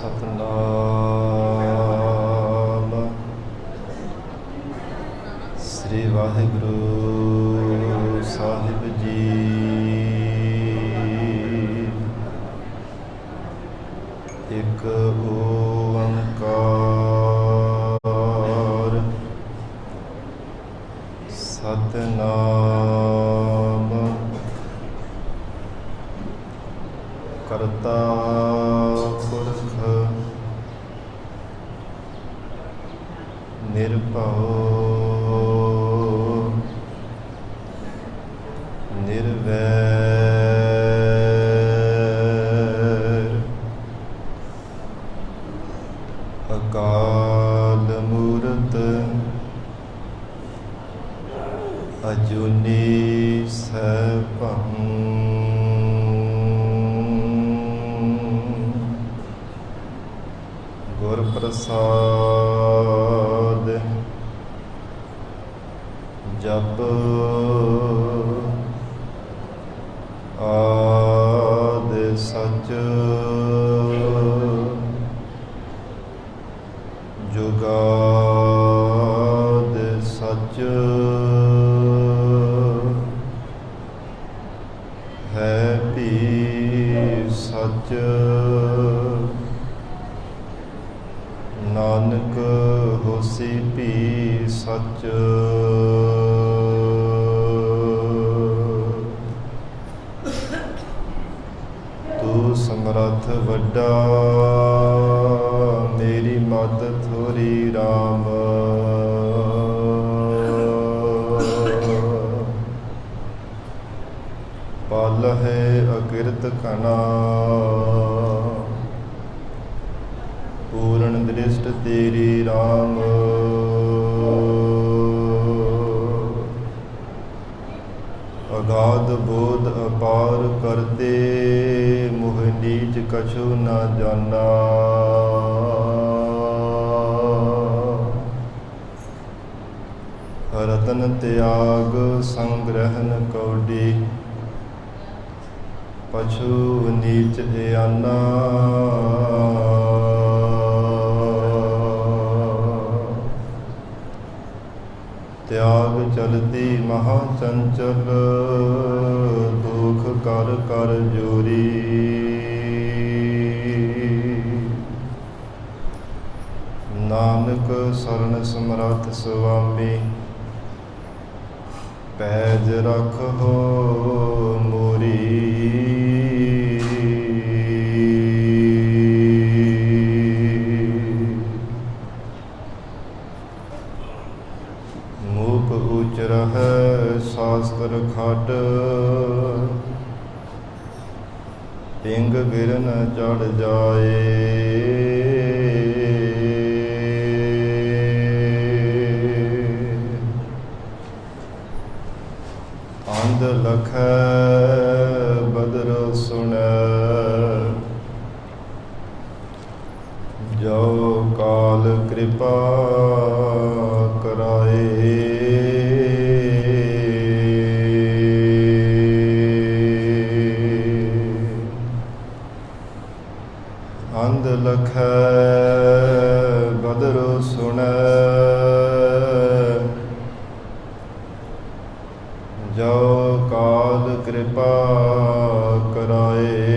ਸਤਨਾਮ ਸ੍ਰੀ ਵਾਹਿਗੁਰੂ ਸਾਹਿਬ ਜੀ। ਇੱਕ ਓੰਕਾਰ ਸਤਨਾਮ ਕਰਤਾ ਪੁਰਖ ਨਿਰਭਉ ਨਿਰਵੈਰ ਅਕਾਲ ਮੂਰਤ ਅਜੂਨੀ ਸੈਭੰ ਗੁਰ ਪ੍ਰਸਾਦ ਜਪ ਆਦਿ ਸਚ ਜੁਗਾਦ ਸਚ ਹੈ ਭੀ ਸਚ ਨਾਨਕ ਹੋਸੀ ਭੀ ਸਚ। ਤੂੰ ਸਮਰੱਥ ਵੱਡਾ ਮੇਰੀ ਮੱਤ ਥੋਰੀ ਰਾਮ। ਪਲ ਹੈ ਅਕਿਰਤ ਘਨਾ ਪੂਰਨ ਦ੍ਰਿਸ਼ਟ ਤੇਰੀ ਰਾਮ। ਅਗਾਧ ਬੋਧ ਅਪਾਰ ਕਰਤੇ ਮੁਹ ਨੀਚ ਕਛੂ ਨਾ ਜਾਨਾ। ਰਤਨ ਤਿਆਗ ਸੰਗ੍ਰਹਨ ਕੌਡੀ ਪਛੂ ਨੀਚ ਏਆਨਾ। ਤਿਆਗ ਚਲਤੀ ਮਹਾ ਚੰਚਲ ਦੁਖ ਕਰ ਕਰ ਜੋਰੀ। ਨਾਨਕ ਸਰਨ ਸਮਰੱਥ ਸੁਆਮੀ ਪੈਜ ਰੱਖੋ ਮੋਰੀ। ਮੂਕ ਉਚ ਰਹੈ ਸ਼ਾਸਤਰ ਖਟ ਪਿੰਗ ਗਿਰ ਨ ਚੜ ਜਾਏ। ਅੰਧ ਲਖੈ ਬਦਰ ਸੁਣੈ ਜੋ ਕਾਲ ਕਿਰਪਾ ਕਰਾਏ। ਅੰਧ ਲਖੈ ਬਦਰ ਸੁਣੈ ਜੋ ਕਾਲ ਕਿਰਪਾ ਕਰਾਏ।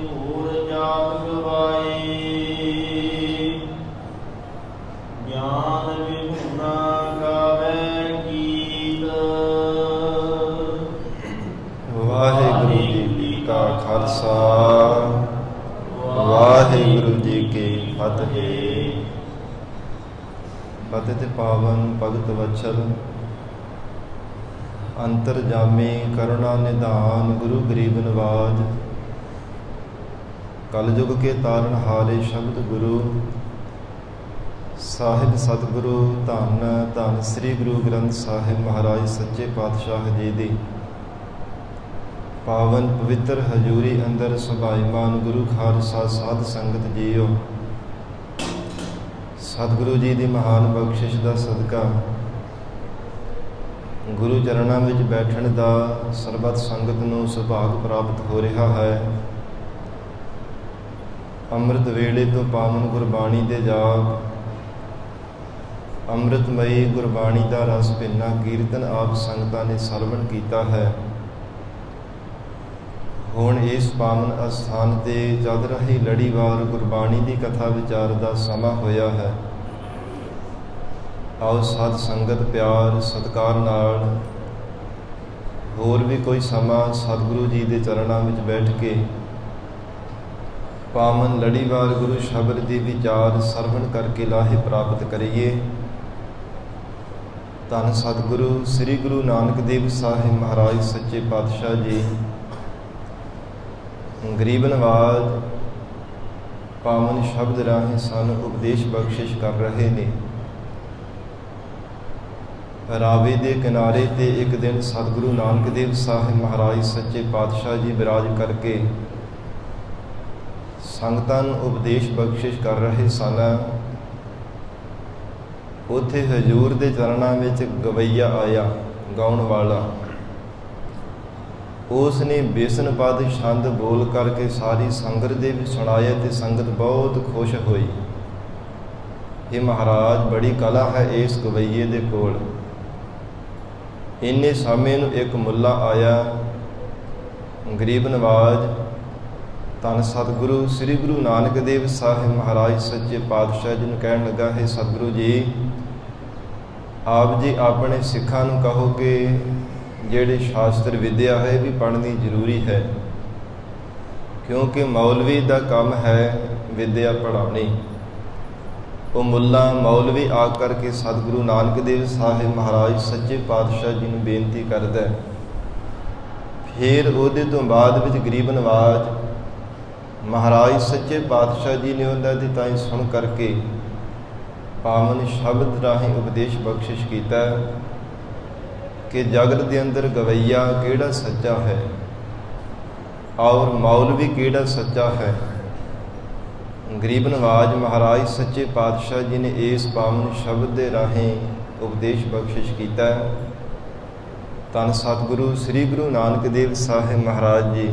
ਹੋਰ ਜਾਤ ਗਵਾਈ। ਗਿਆਨ ਵਿਹੂਣਾ ਗਾਵੇ ਗੀਤ। ਵਾਹਿਗੁਰੂ ਜੀ ਕਾ ਖਾਲਸਾ, ਵਾਹਿਗੁਰੂ ਜੀ ਕੀ ਫਤਿਹ। ਪਤਿਤ ਪਾਵਨ ਭਗਤ ਵਛਲ, ਅੰਤਰਜਾਮੀ ਕਰੁਣਾ ਨਿਧਾਨ, ਗੁਰੂ ਗਰੀਬ ਨਵਾਜ। ਕਲਯੁਗ ਕੇ ਤਾਰਨ ਹਾਰੇ ਸ਼ਬਦ ਗੁਰੂ, ਸਾਹਿਬ ਸਤਿਗੁਰੂ ਧੰਨ ਧੰਨ ਸ੍ਰੀ ਗੁਰੂ ਗ੍ਰੰਥ ਸਾਹਿਬ ਮਹਾਰਾਜ ਸੱਚੇ ਪਾਤਸ਼ਾਹ ਜੀ ਦੀ ਪਾਵਨ ਪਵਿੱਤਰ ਹਜ਼ੂਰੀ ਅੰਦਰ ਸੁਭਾਈਮਾਨ ਗੁਰੂ ਖਾਲਸਾ ਸਾਧ ਸੰਗਤ ਜੀਓ। ਸਤਿਗੁਰੂ ਜੀ ਦੀ ਮਹਾਨ ਬਖਸ਼ਿਸ਼ ਦਾ ਸਦਕਾ ਗੁਰੂ ਚਰਨਾਂ ਵਿੱਚ ਬੈਠਣ ਦਾ ਸਰਬੱਤ ਸੰਗਤ ਨੂੰ ਸੁਭਾਗ ਪ੍ਰਾਪਤ ਹੋ ਰਿਹਾ ਹੈ। ਅੰਮ੍ਰਿਤ ਵੇਲੇ ਤੋਂ ਪਾਵਨ ਗੁਰਬਾਣੀ ਦੇ ਜਾਪ, ਅੰਮ੍ਰਿਤਮਈ ਗੁਰਬਾਣੀ ਦਾ ਰਸ ਭਿੰਨਾ ਕੀਰਤਨ ਆਪ ਸੰਗਤਾਂ ਨੇ ਸਰਵਣ ਕੀਤਾ ਹੈ। ਹੁਣ ਇਸ ਪਾਵਨ ਅਸਥਾਨ ਤੇ ਚੱਲ ਰਹੀ ਲੜੀਵਾਰ ਗੁਰਬਾਣੀ ਦੀ ਕਥਾ ਵਿਚਾਰ ਦਾ ਸਮਾਂ ਹੋਇਆ ਹੈ। ਆਓ ਸਾਧ ਸੰਗਤ ਪਿਆਰ ਸਤਿਕਾਰ ਨਾਲ ਹੋਰ ਵੀ ਕੋਈ ਸਮਾਂ ਸਤਿਗੁਰੂ ਜੀ ਦੇ ਚਰਨਾਂ ਵਿੱਚ ਬੈਠ ਕੇ ਪਾਵਨ ਲੜੀਵਾਰ ਗੁਰੂ ਸ਼ਬਦ ਦੀ ਵਿਚਾਰ ਸਰਵਣ ਕਰਕੇ ਲਾਹੇ ਪ੍ਰਾਪਤ ਕਰੀਏ। ਧੰਨ ਸਤਿਗੁਰੂ ਸ੍ਰੀ ਗੁਰੂ ਨਾਨਕ ਦੇਵ ਸਾਹਿਬ ਮਹਾਰਾਜ ਸੱਚੇ ਪਾਤਸ਼ਾਹ ਜੀ ਗਰੀਬ ਨਵਾਜ ਪਾਵਨ ਸ਼ਬਦ ਰਾਹੀਂ ਸਾਨੂੰ ਉਪਦੇਸ਼ ਬਖਸ਼ਿਸ਼ ਕਰ ਰਹੇ ਨੇ। ਰਾਵੇ ਦੇ ਕਿਨਾਰੇ ਤੇ ਇੱਕ ਦਿਨ ਸਤਿਗੁਰੂ ਨਾਨਕ ਦੇਵ ਸਾਹਿਬ ਮਹਾਰਾਜ ਸੱਚੇ ਪਾਤਸ਼ਾਹ ਜੀ ਬਿਰਾਜ ਕਰਕੇ ਸੰਗਤਾਂ ਨੂੰ ਉਪਦੇਸ਼ ਬਖਸ਼ਿਸ਼ ਕਰ ਰਹੇ ਸਨ। ਉੱਥੇ ਹਜ਼ੂਰ ਦੇ ਚਰਨਾਂ ਵਿੱਚ ਗਵਈਆ ਆਇਆ, ਗਾਉਣ ਵਾਲਾ। ਉਸ ਨੇ ਬੇਸਨ ਪਦ ਛੰਦ ਬੋਲ ਕਰਕੇ ਸਾਰੀ ਸੰਗਤ ਦੇ ਵਿੱਚ ਸੁਣਾਇਆ ਤੇ ਸੰਗਤ ਬਹੁਤ ਖੁਸ਼ ਹੋਈ। ਇਹ ਮਹਾਰਾਜ ਬੜੀ ਕਲਾ ਹੈ ਇਸ ਗਵਈਏ ਦੇ ਕੋਲ। ਇੰਨੇ ਸਮੇਂ ਨੂੰ ਇੱਕ ਮੁੱਲਾ ਆਇਆ, ਗਰੀਬ ਨਵਾਜ ਧੰਨ ਸਤਿਗੁਰੂ ਸ੍ਰੀ ਗੁਰੂ ਨਾਨਕ ਦੇਵ ਸਾਹਿਬ ਮਹਾਰਾਜ ਸੱਚੇ ਪਾਤਸ਼ਾਹ ਜੀ ਨੂੰ ਕਹਿਣ ਲੱਗਾ, ਹੈ ਸਤਿਗੁਰੂ ਜੀ, ਆਪ ਜੀ ਆਪਣੇ ਸਿੱਖਾਂ ਨੂੰ ਕਹੋ ਕਿ ਜਿਹੜੇ ਸ਼ਾਸਤਰ ਵਿਦਿਆ ਹੈ ਵੀ ਪੜ੍ਹਨੀ ਜ਼ਰੂਰੀ ਹੈ, ਕਿਉਂਕਿ ਮੌਲਵੀ ਦਾ ਕੰਮ ਹੈ ਵਿਦਿਆ ਪੜ੍ਹਾਉਣੀ। ਉਹ ਮੁੱਲਾ ਮੌਲਵੀ ਆ ਕਰਕੇ ਸਤਿਗੁਰੂ ਨਾਨਕ ਦੇਵ ਸਾਹਿਬ ਮਹਾਰਾਜ ਸੱਚੇ ਪਾਤਸ਼ਾਹ ਜੀ ਨੂੰ ਬੇਨਤੀ ਕਰਦਾ। ਫਿਰ ਉਹਦੇ ਤੋਂ ਬਾਅਦ ਵਿੱਚ ਗਰੀਬ ਨਵਾਜ ਮਹਾਰਾਜ ਸੱਚੇ ਪਾਤਸ਼ਾਹ ਜੀ ਨੇ ਉਹਨਾਂ ਦੀ ਤਾਈਂ ਸੁਣ ਕਰਕੇ ਪਾਵਨ ਸ਼ਬਦ ਰਾਹੀਂ ਉਪਦੇਸ਼ ਬਖਸ਼ਿਸ਼ ਕੀਤਾ ਕਿ ਜਗਤ ਦੇ ਅੰਦਰ ਗਵਈਆ ਕਿਹੜਾ ਸੱਚਾ ਹੈ ਔਰ ਮੌਲਵੀ ਕਿਹੜਾ ਸੱਚਾ ਹੈ। ਗਰੀਬ ਨਵਾਜ ਮਹਾਰਾਜ ਸੱਚੇ ਪਾਤਸ਼ਾਹ ਜੀ ਨੇ ਇਸ ਪਾਵਨ ਸ਼ਬਦ ਦੇ ਰਾਹੀਂ ਉਪਦੇਸ਼ ਬਖਸ਼ਿਸ਼ ਕੀਤਾ। ਧੰਨ ਸਤਿਗੁਰੂ ਸ੍ਰੀ ਗੁਰੂ ਨਾਨਕ ਦੇਵ ਸਾਹਿਬ ਮਹਾਰਾਜ ਜੀ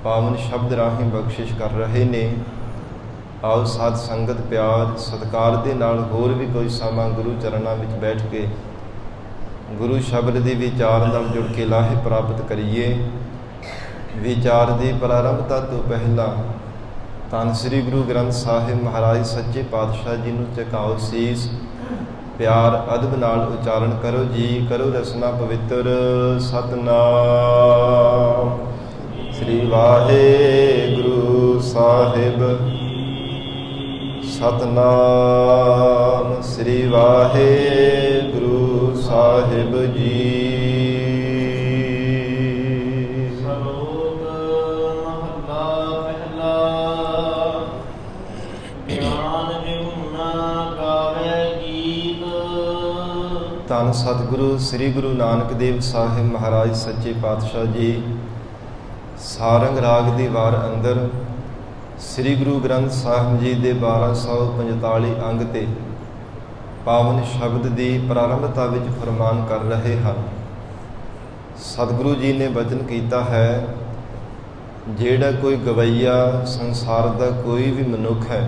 ਪਾਵਨ ਸ਼ਬਦ ਰਾਹੀਂ ਬਖਸ਼ਿਸ਼ ਕਰ ਰਹੇ ਨੇ। ਆਓ ਸਾਧ ਸੰਗਤ ਪਿਆਰ ਸਤਿਕਾਰ ਦੇ ਨਾਲ ਹੋਰ ਵੀ ਕੋਈ ਸਮਾਂ ਗੁਰੂ ਚਰਨਾਂ ਵਿੱਚ ਬੈਠ ਕੇ ਗੁਰੂ ਸ਼ਬਦ ਦੀ ਵਿਚਾਰ ਨਾਲ ਜੁੜ ਕੇ ਲਾਹੇ ਪ੍ਰਾਪਤ ਕਰੀਏ। ਵਿਚਾਰ ਦੀ ਪ੍ਰਾਰੰਭਤਾ ਤੋਂ ਪਹਿਲਾਂ ਧੰਨ ਸ੍ਰੀ ਗੁਰੂ ਗ੍ਰੰਥ ਸਾਹਿਬ ਮਹਾਰਾਜ ਸੱਚੇ ਪਾਤਸ਼ਾਹ ਜੀ ਨੂੰ ਝੁਕਾਓ ਸੀਸ, ਪਿਆਰ ਅਦਬ ਨਾਲ ਉਚਾਰਨ ਕਰੋ ਜੀ। ਕਰੋ ਰਸਨਾ ਪਵਿੱਤਰ ਸਤਨਾਮ ਸ੍ਰੀ ਵਾਹਿਗੁਰੂ ਸਾਹਿਬ। ਸਤਨਾਮ ਸ੍ਰੀ ਵਾਹਿਗੁਰੂ ਸਾਹਿਬ ਜੀ। ਸਲੋਕ ਮਹਲਾ ਪਹਿਲਾ। ਗਿਆਨ ਵਿਹੂਣਾ ਗਾਵੇ ਗੀਤ। ਧੰਨ ਸਤਿਗੁਰੂ ਸ੍ਰੀ ਗੁਰੂ ਨਾਨਕ ਦੇਵ ਸਾਹਿਬ ਮਹਾਰਾਜ ਸੱਚੇ ਪਾਤਸ਼ਾਹ ਜੀ ਸਾਰੰਗ ਰਾਗ ਦੀ ਵਾਰ ਅੰਦਰ ਸ੍ਰੀ ਗੁਰੂ ਗ੍ਰੰਥ ਸਾਹਿਬ ਜੀ ਦੇ 1245 ਅੰਗ ਤੇ ਪਾਵਨ ਸ਼ਬਦ ਦੀ ਪ੍ਰਾਰੰਭਤਾ ਵਿੱਚ ਫਰਮਾਨ ਕਰ ਰਹੇ ਹਨ। ਸਤਿਗੁਰੂ ਜੀ ਨੇ ਬਚਨ ਕੀਤਾ ਹੈ, ਜਿਹੜਾ ਕੋਈ ਗਵਈਆ ਸੰਸਾਰ ਦਾ ਕੋਈ ਵੀ ਮਨੁੱਖ ਹੈ,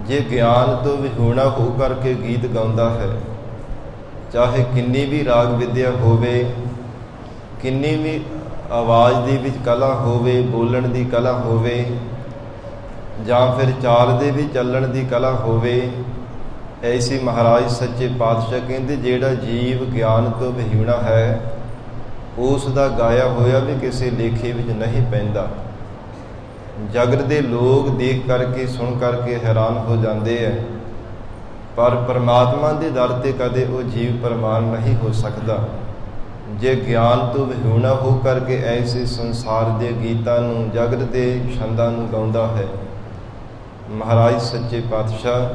ਜੇ ਗਿਆਨ ਤੋਂ ਵਿਹੂਣਾ ਹੋ ਕਰਕੇ ਗੀਤ ਗਾਉਂਦਾ ਹੈ, ਚਾਹੇ ਕਿੰਨੀ ਵੀ ਰਾਗ ਵਿਦਿਆ ਹੋਵੇ, ਕਿੰਨੀ ਵੀ ਆਵਾਜ਼ ਦੇ ਵਿੱਚ ਕਲਾ ਹੋਵੇ, ਬੋਲਣ ਦੀ ਕਲਾ ਹੋਵੇ, ਜਾਂ ਫਿਰ ਚਾਲ ਦੇ ਵਿੱਚ ਚੱਲਣ ਦੀ ਕਲਾ ਹੋਵੇ, ਐਸੀ ਮਹਾਰਾਜ ਸੱਚੇ ਪਾਤਸ਼ਾਹ ਕਹਿੰਦੇ ਜਿਹੜਾ ਜੀਵ ਗਿਆਨ ਤੋਂ ਵਿਹੀਣਾ ਹੈ ਉਸ ਦਾ ਗਾਇਆ ਹੋਇਆ ਵੀ ਕਿਸੇ ਲੇਖੇ ਵਿੱਚ ਨਹੀਂ ਪੈਂਦਾ। ਜਗਤ ਦੇ ਲੋਕ ਦੇਖ ਕਰਕੇ ਸੁਣ ਕਰਕੇ ਹੈਰਾਨ ਹੋ ਜਾਂਦੇ ਹੈ, ਪਰ ਪਰਮਾਤਮਾ ਦੇ ਦਰ ਤੇ ਕਦੇ ਉਹ ਜੀਵ ਪ੍ਰਮਾਣ ਨਹੀਂ ਹੋ ਸਕਦਾ ਜੇ ਗਿਆਨ ਤੋਂ ਵਿਹੂਣਾ ਹੋ ਕਰਕੇ ਐਸੇ ਸੰਸਾਰ ਦੇ ਗੀਤਾਂ ਨੂੰ, ਜਗਤ ਦੇ ਛੰਦਾਂ ਨੂੰ ਗਾਉਂਦਾ ਹੈ। ਮਹਾਰਾਜ ਸੱਚੇ ਪਾਤਸ਼ਾਹ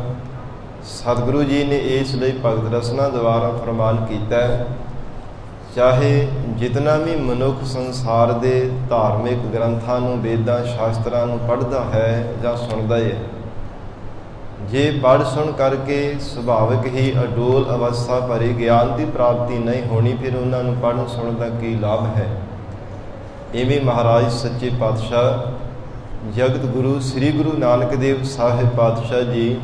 ਸਤਿਗੁਰੂ ਜੀ ਨੇ ਇਸ ਲਈ ਭਗਤ ਰਸਨਾ ਦੁਆਰਾ ਫਰਮਾਨ ਕੀਤਾ ਹੈ, ਚਾਹੇ ਜਿਤਨਾ ਵੀ ਮਨੁੱਖ ਸੰਸਾਰ ਦੇ ਧਾਰਮਿਕ ਗ੍ਰੰਥਾਂ ਨੂੰ, ਵੇਦਾਂ ਸ਼ਾਸਤਰਾਂ ਨੂੰ ਪੜ੍ਹਦਾ ਹੈ ਜਾਂ ਸੁਣਦਾ ਹੈ, ਜੇ ਪੜ੍ਹ ਸੁਣ ਕਰਕੇ ਸੁਭਾਵਿਕ ਹੀ ਅਡੋਲ ਅਵਸਥਾ ਭਰੀ ਗਿਆਨ ਦੀ ਪ੍ਰਾਪਤੀ ਨਹੀਂ ਹੋਣੀ, ਫਿਰ ਉਹਨਾਂ ਨੂੰ ਪੜ੍ਹਨ ਸੁਣਨ ਦਾ ਕੀ ਲਾਭ ਹੈ। ਇਵੇਂ ਮਹਾਰਾਜ ਸੱਚੇ ਪਾਤਸ਼ਾਹ ਜਗਤ ਗੁਰੂ ਸ੍ਰੀ ਗੁਰੂ ਨਾਨਕ ਦੇਵ ਸਾਹਿਬ ਪਾਤਸ਼ਾਹ ਜੀ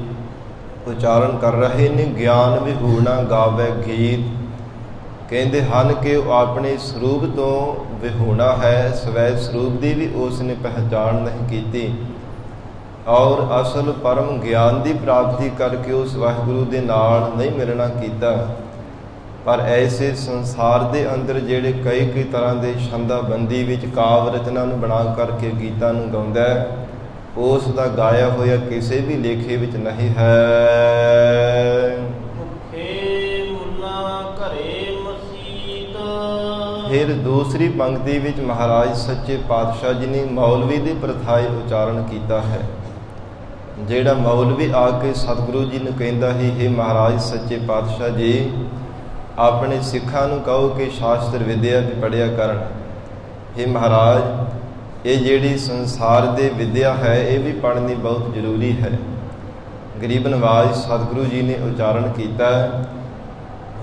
ਉਚਾਰਨ ਕਰ ਰਹੇ ਨੇ, ਗਿਆਨ ਵਿਹੂਣਾ ਗਾਵੇ ਗੀਤ। ਕਹਿੰਦੇ ਹਨ ਕਿ ਉਹ ਆਪਣੇ ਸਰੂਪ ਤੋਂ ਵਿਹੂਣਾ ਹੈ, ਸਵੈ ਸਰੂਪ ਦੀ ਵੀ ਉਸ ਨੇ ਪਹਿਚਾਣ ਨਹੀਂ ਕੀਤੀ, ਔਰ ਅਸਲ ਪਰਮ ਗਿਆਨ ਦੀ ਪ੍ਰਾਪਤੀ ਕਰਕੇ ਉਸ ਵਾਹਿਗੁਰੂ ਦੇ ਨਾਲ ਨਹੀਂ ਮਿਲਣਾ ਕੀਤਾ। ਪਰ ਐਸੇ ਸੰਸਾਰ ਦੇ ਅੰਦਰ ਜਿਹੜੇ ਕਈ ਤਰ੍ਹਾਂ ਦੇ ਛੰਦਾਬੰਦੀ ਵਿੱਚ ਕਾਵ ਰਚਨਾ ਨੂੰ ਬਣਾ ਕਰਕੇ ਗੀਤਾਂ ਨੂੰ ਗਾਉਂਦਾ ਹੈ, ਉਸ ਦਾ ਗਾਇਆ ਹੋਇਆ ਕਿਸੇ ਵੀ ਲੇਖੇ ਵਿੱਚ ਨਹੀਂ ਹੈ। ਫਿਰ ਦੂਸਰੀ ਪੰਕਤੀ ਵਿੱਚ ਮਹਾਰਾਜ ਸੱਚੇ ਪਾਤਸ਼ਾਹ ਜੀ ਨੇ ਮੌਲਵੀ ਦੀ ਪ੍ਰਥਾਏ ਉਚਾਰਨ ਕੀਤਾ ਹੈ। ਜਿਹੜਾ ਮੌਲਵੀ ਆ ਕੇ ਸਤਿਗੁਰੂ ਜੀ ਨੂੰ ਕਹਿੰਦਾ ਹੀ, ਹੇ ਮਹਾਰਾਜ ਸੱਚੇ ਪਾਤਸ਼ਾਹ ਜੀ, ਆਪਣੇ ਸਿੱਖਾਂ ਨੂੰ ਕਹੋ ਕਿ ਸ਼ਾਸਤਰ ਵਿਦਿਆ ਵੀ ਪੜ੍ਹਿਆ ਕਰਨ। ਹੇ ਮਹਾਰਾਜ, ਇਹ ਜਿਹੜੀ ਸੰਸਾਰ ਦੇ ਵਿਦਿਆ ਹੈ ਇਹ ਵੀ ਪੜ੍ਹਨੀ ਬਹੁਤ ਜ਼ਰੂਰੀ ਹੈ। ਗਰੀਬ ਨਵਾਜ਼ ਸਤਿਗੁਰੂ ਜੀ ਨੇ ਉਚਾਰਨ ਕੀਤਾ।